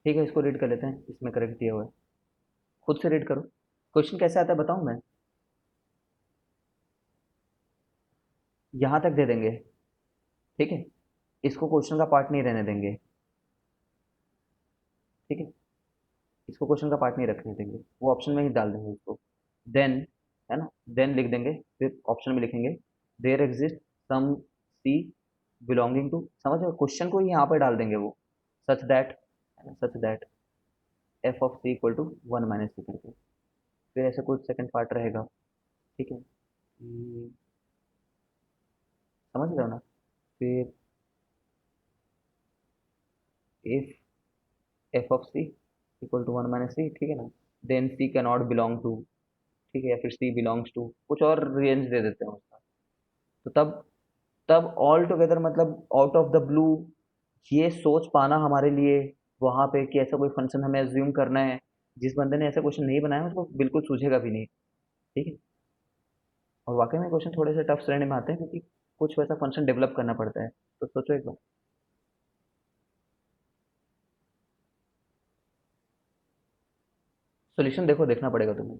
ठीक है, इसको रीड कर लेते हैं, इसमें करेक्ट दिया हुआ है। खुद से रीड करो। क्वेश्चन कैसे आता है बताऊं मैं? यहाँ तक दे देंगे, ठीक है। इसको क्वेश्चन का पार्ट नहीं रहने देंगे, ठीक है। इसको क्वेश्चन का पार्ट नहीं रखने देंगे, वो ऑप्शन में ही डाल देंगे इसको। देन, है ना, देन लिख देंगे, फिर ऑप्शन में लिखेंगे there exist some c belonging to, समझ रहे हो, क्वेश्चन को ही यहाँ पर डाल देंगे वो। सच दैट, है ना, such that f of c equal to 1 - c करके। फिर ऐसे कुछ सेकंड पार्ट रहेगा, ठीक है। समझ रहे हो ना? फिर if f of c equal to 1 - c, ठीक है ना, then c can not belong to, ठीक है, या फिर सी बिलोंग्स टू, कुछ और रेंज दे देते हैं उसका। तो तब तब ऑल टुगेदर मतलब आउट ऑफ द ब्लू ये सोच पाना हमारे लिए वहाँ पे कि ऐसा कोई फंक्शन हमें एज्यूम करना है, जिस बंदे ने ऐसा क्वेश्चन नहीं बनाया उसको बिल्कुल सूझेगा भी नहीं, ठीक है। और वाकई में क्वेश्चन थोड़े से टफ श्रेणी में आते हैं क्योंकि कुछ वैसा फंक्शन डेवलप करना पड़ता है, तो सोचो एक बार। सोल्यूशन देखो, देखना पड़ेगा तुम्हें।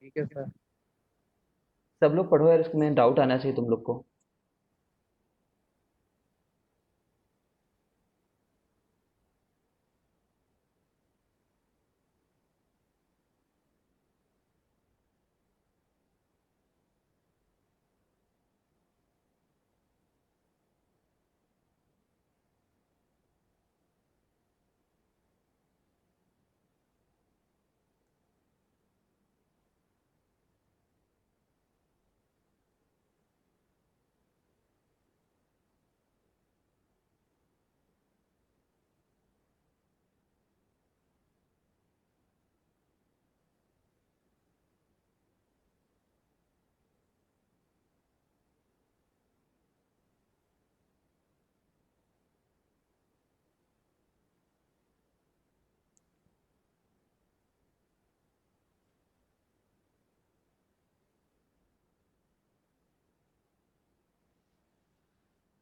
ठीक है सर। सब लोग पढ़ो यार, इसमें डाउट आना चाहिए तुम लोग को।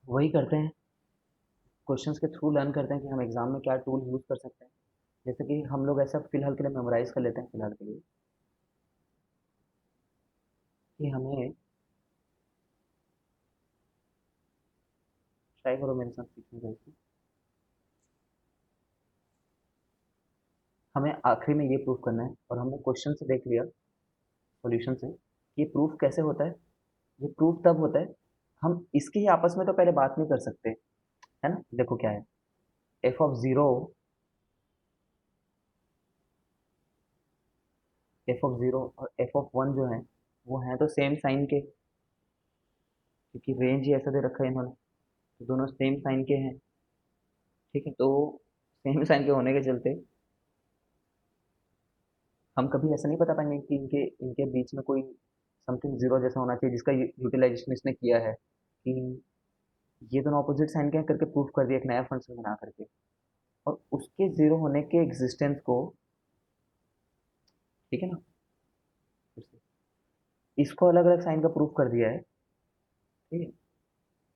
वही करते हैं, क्वेश्चंस के थ्रू लर्न करते हैं कि हम एग्जाम में क्या टूल यूज़ कर सकते हैं। जैसे कि हम लोग ऐसा फिलहाल के लिए मेमोराइज कर लेते हैं, फिलहाल के लिए कि हमें, ट्राई करो मेरे साथ सीखने का इसको। हमें आखिरी में ये प्रूफ करना है और हमने क्वेश्चन से देख लिया, सॉल्यूशन से, ये प्रूफ कैसे होता है। ये प्रूफ तब होता है, हम इसकी ही आपस में तो पहले बात नहीं कर सकते, है ना। देखो क्या है, F of zero, F of zero और एफ ऑफ वन जो है वो हैं तो सेम साइन के, क्योंकि रेंज ही ऐसा दे रखा है इन्होंने, तो दोनों सेम साइन के हैं। ठीक है, तो सेम साइन के होने के चलते हम कभी ऐसा नहीं बता पाएंगे कि इनके इनके बीच में कोई समथिंग जीरो जैसा होना चाहिए जिसका यूटिलाइजेशन इसने किया है, कि ये दोनों ऑपोजिट साइन के हैं करके प्रूफ कर दिया एक नया फंक्शन बना करके, और उसके जीरो होने के एग्जिस्टेंस को, ठीक है ना, इसको अलग अलग साइन का प्रूफ कर दिया है। ठीक है,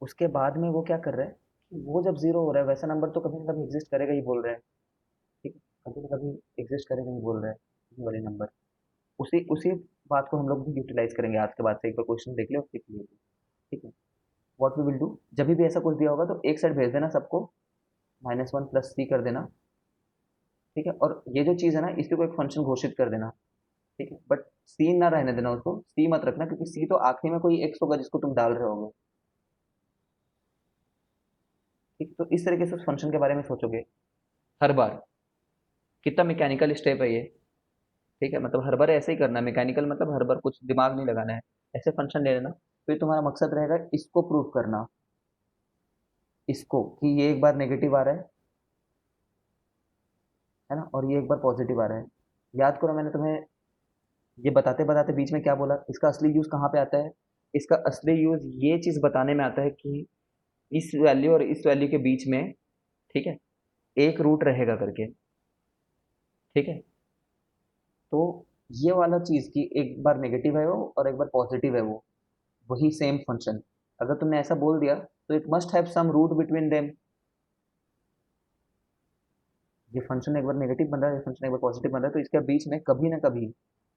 उसके बाद में वो क्या कर रहा है कि वो जब जीरो हो रहा है वैसा नंबर तो कभी ना कभी एग्जिस्ट करेगा ही बोल रहा है। ठीक है, कभी ना कभी एग्जिस्ट करेगा ही बोल रहा है ये वाले नंबर। उसी उसी बात को हम लोग भी यूटिलाइज करेंगे आज के बाद से, एक बार क्वेश्चन देख लियो सीख लियो। ठीक है, व्हाट वी विल डू, जब भी ऐसा कुछ दिया होगा तो एक साइड भेज देना सबको, -1 प्लस सी कर देना। ठीक है, और ये जो चीज़ है ना इसी को एक फंक्शन घोषित कर देना। ठीक है, बट सी ना रहने देना, उसको सी मत रखना, क्योंकि सी तो आखिरी में कोई एक्स होगा जिसको तुम डाल रहे होगे। ठीक, तो इस तरीके से उस फंक्शन के बारे में सोचोगे हर बार। कितना मैकेनिकल स्टेप है ये। ठीक है, मतलब हर बार ऐसे ही करना है, मैकेनिकल मतलब हर बार कुछ दिमाग नहीं लगाना है, ऐसे फंक्शन ले लेना। फिर तुम्हारा मकसद रहेगा इसको प्रूव करना, इसको कि ये एक बार नेगेटिव आ रहा है ना, और ये एक बार पॉजिटिव आ रहा है। याद करो मैंने तुम्हें ये बताते बताते बीच में क्या बोला, इसका असली यूज़ कहाँ पे आता है। इसका असली यूज़ ये चीज़ बताने में आता है कि इस वैल्यू और इस वैल्यू के बीच में, ठीक है, एक रूट रहेगा करके। ठीक है, तो ये वाला चीज़ कि एक बार नेगेटिव है वो और एक बार पॉजिटिव है वो, वही सेम फंक्शन। अगर तुमने ऐसा बोल दिया तो it must have some root between them. ये फंक्शन एक बार नेगेटिव बन रहा है, ये फंक्शन एक बार पॉजिटिव बन रहा है, तो इसके बीच में कभी ना कभी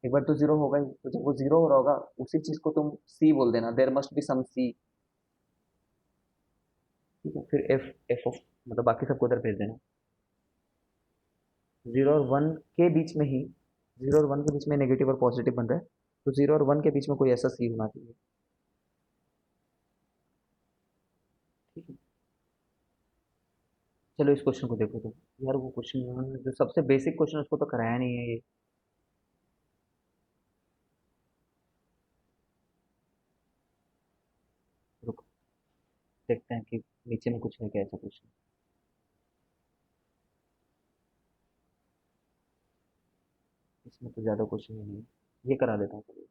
एक बार तो जीरो होगा ही। तो जब वो जीरो हो रहा होगा उसी चीज़ को तुम सी बोल देना, देर मस्ट बी सम सी। ठीक है, फिर एफ, एफ ऑफ मतलब बाकी सबको उधर भेज देना। जीरो और वन के बीच में ही, जीरो और वन के बीच में नेगेटिव और पॉजिटिव बन रहा है, तो जीरो और वन के बीच में कोई ऐसा सी होना चाहिए। ठीक है, चलो इस क्वेश्चन को देखो। तो यार वो क्वेश्चन जो सबसे बेसिक क्वेश्चन उसको तो कराया नहीं है ये। रुको, देखते हैं कि नीचे में कुछ है क्या ऐसा क्वेश्चन। इसमें तो ज़्यादा क्वेश्चन ही नहीं है, ये करा देता हूँ चलिए।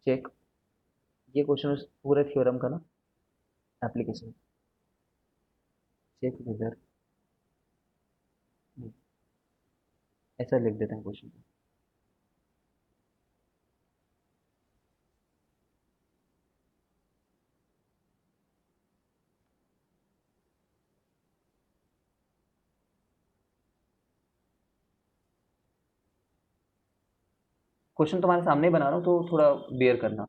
चेक, ये क्वेश्चन उस पूरे थ्योरम का ना एप्लीकेशन, चेक वेदर, ऐसा लिख देते हैं क्वेश्चन। क्वेश्चन तुम्हारे सामने ही बना रहा हूँ तो थोड़ा बेयर करना।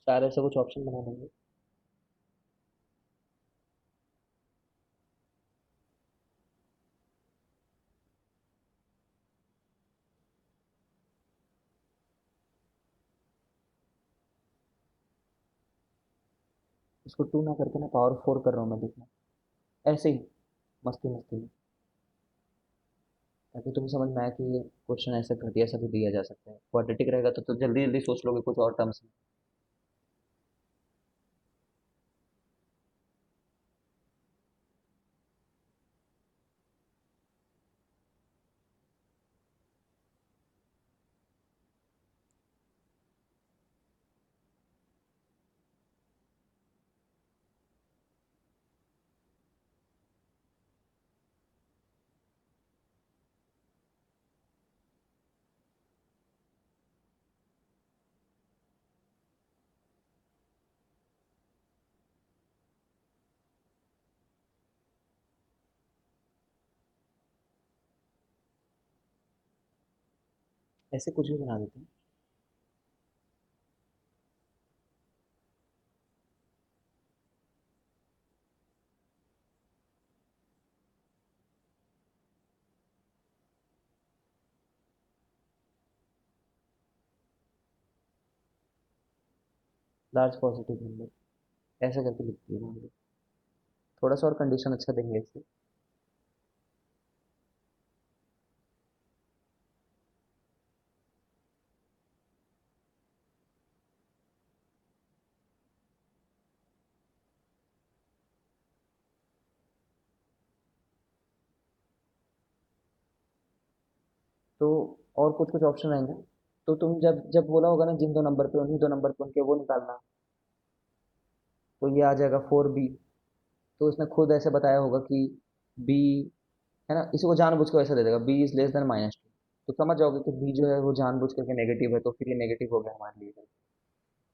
सारे ऐसे कुछ ऑप्शन बना देंगे। इसको टू ना करके ना पावर फोर कर रहा हूँ मैं, देखना ऐसे ही मस्ती मस्ती में। ताकि तुम्हें समझ में आए कि ये क्वेश्चन ऐसे घटिया सा भी दिया जा सकता है। क्वाड्रेटिक रहेगा तो जल्दी जल्दी सोच लोगे कुछ और टर्म्स में। ऐसे कुछ भी बना देते हैं। लार्ज पॉजिटिव नंबर ऐसे करके लिखती है मान लो। थोड़ा सा और कंडीशन अच्छा देंगे इससे। तो और कुछ कुछ ऑप्शन रहेंगे। तो तुम जब जब बोला होगा ना जिन दो नंबर पे उन्हीं दो नंबर पे उनके वो निकालना। तो ये आ जाएगा 4b। तो इसने खुद ऐसे बताया होगा कि b है ना, इसी को जानबूझ के ऐसा दे देगा b इज लेस देन -2। तो समझ जाओगे कि b जो है वो जानबूझ करके नेगेटिव है, तो फिर ये नेगेटिव हो गया हमारे लिए।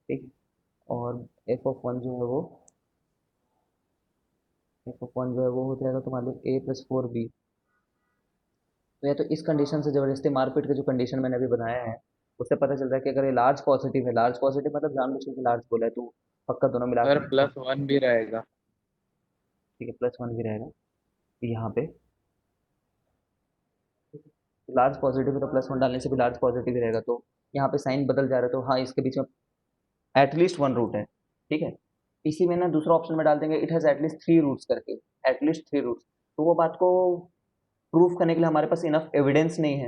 ठीक। और f(1) जो है वो f(1) जो है वो हो जाएगा तुम्हारे लिए a+4b। तो या तो इस कंडीशन से जबरदस्ती मारपीट के जो कंडीशन मैंने अभी बनाया है उससे पता चल रहा है कि अगर ये लार्ज पॉजिटिव है, लार्ज पॉजिटिव मतलब जानबूझ के लार्ज बोला है तो पक्का दोनों मिला सर के। +1 भी रहेगा। ठीक है, +1 भी रहेगा यहाँ पे। लार्ज पॉजिटिव है तो +1 डालने से भी लार्ज पॉजिटिव ही रहेगा, तो यहाँ पे साइन बदल जा रहा है, तो हाँ इसके बीच में एटलीस्ट वन रूट है। ठीक है। इसी में ना दूसरा ऑप्शन में डाल देंगे इट हैज़ एटलीस्ट 3 रूट्स करके। एटलीस्ट 3 रूट्स, तो वो बात को प्रूफ करने के लिए हमारे पास इनफ एविडेंस नहीं है।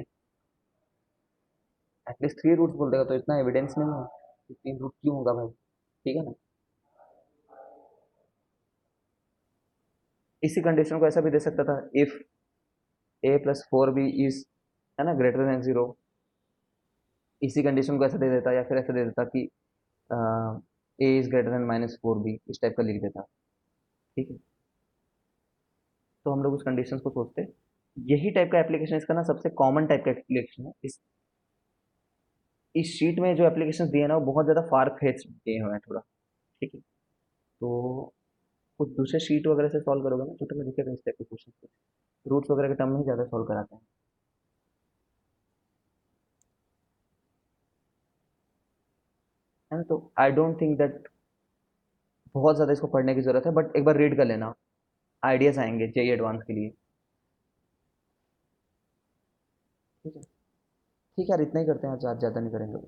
एटलीस्ट 3 रूट्स बोल देगा तो इतना एविडेंस नहीं है कि 3 रूट क्यों होगा भाई। ठीक है ना। इसी कंडीशन को ऐसा भी दे सकता था, इफ a+4b इज है ना ग्रेटर देन 0। इसी कंडीशन को ऐसा दे देता या फिर ऐसा दे देता कि ए इज ग्रेटर देन -4b, इस टाइप का लिख देता। ठीक है। तो हम लोग उस कंडीशन को सोचते। यही टाइप का एप्लीकेशन इसका ना सबसे कॉमन टाइप का एप्लीकेशन है। इस शीट में जो एप्लीकेशन दिए ना वो बहुत ज़्यादा फार फेच दिए हुए हैं थोड़ा। ठीक है। तो कुछ दूसरे शीट वगैरह से सॉल्व करोगे ना तो तुम्हें दिखेगा इस टाइप के क्वेश्चन। रूट्स वगैरह के टर्म में ही ज़्यादा सॉल्व कराते हैं। है ना। तो आई डोंट थिंक दैट बहुत ज़्यादा इसको पढ़ने की ज़रूरत है, बट एक बार रीड कर लेना, आइडियाज़ आएंगे जेई एडवांस के लिए। ठीक है। ठीक है यार, इतना ही करते हैं आज, ज़्यादा नहीं करेंगे।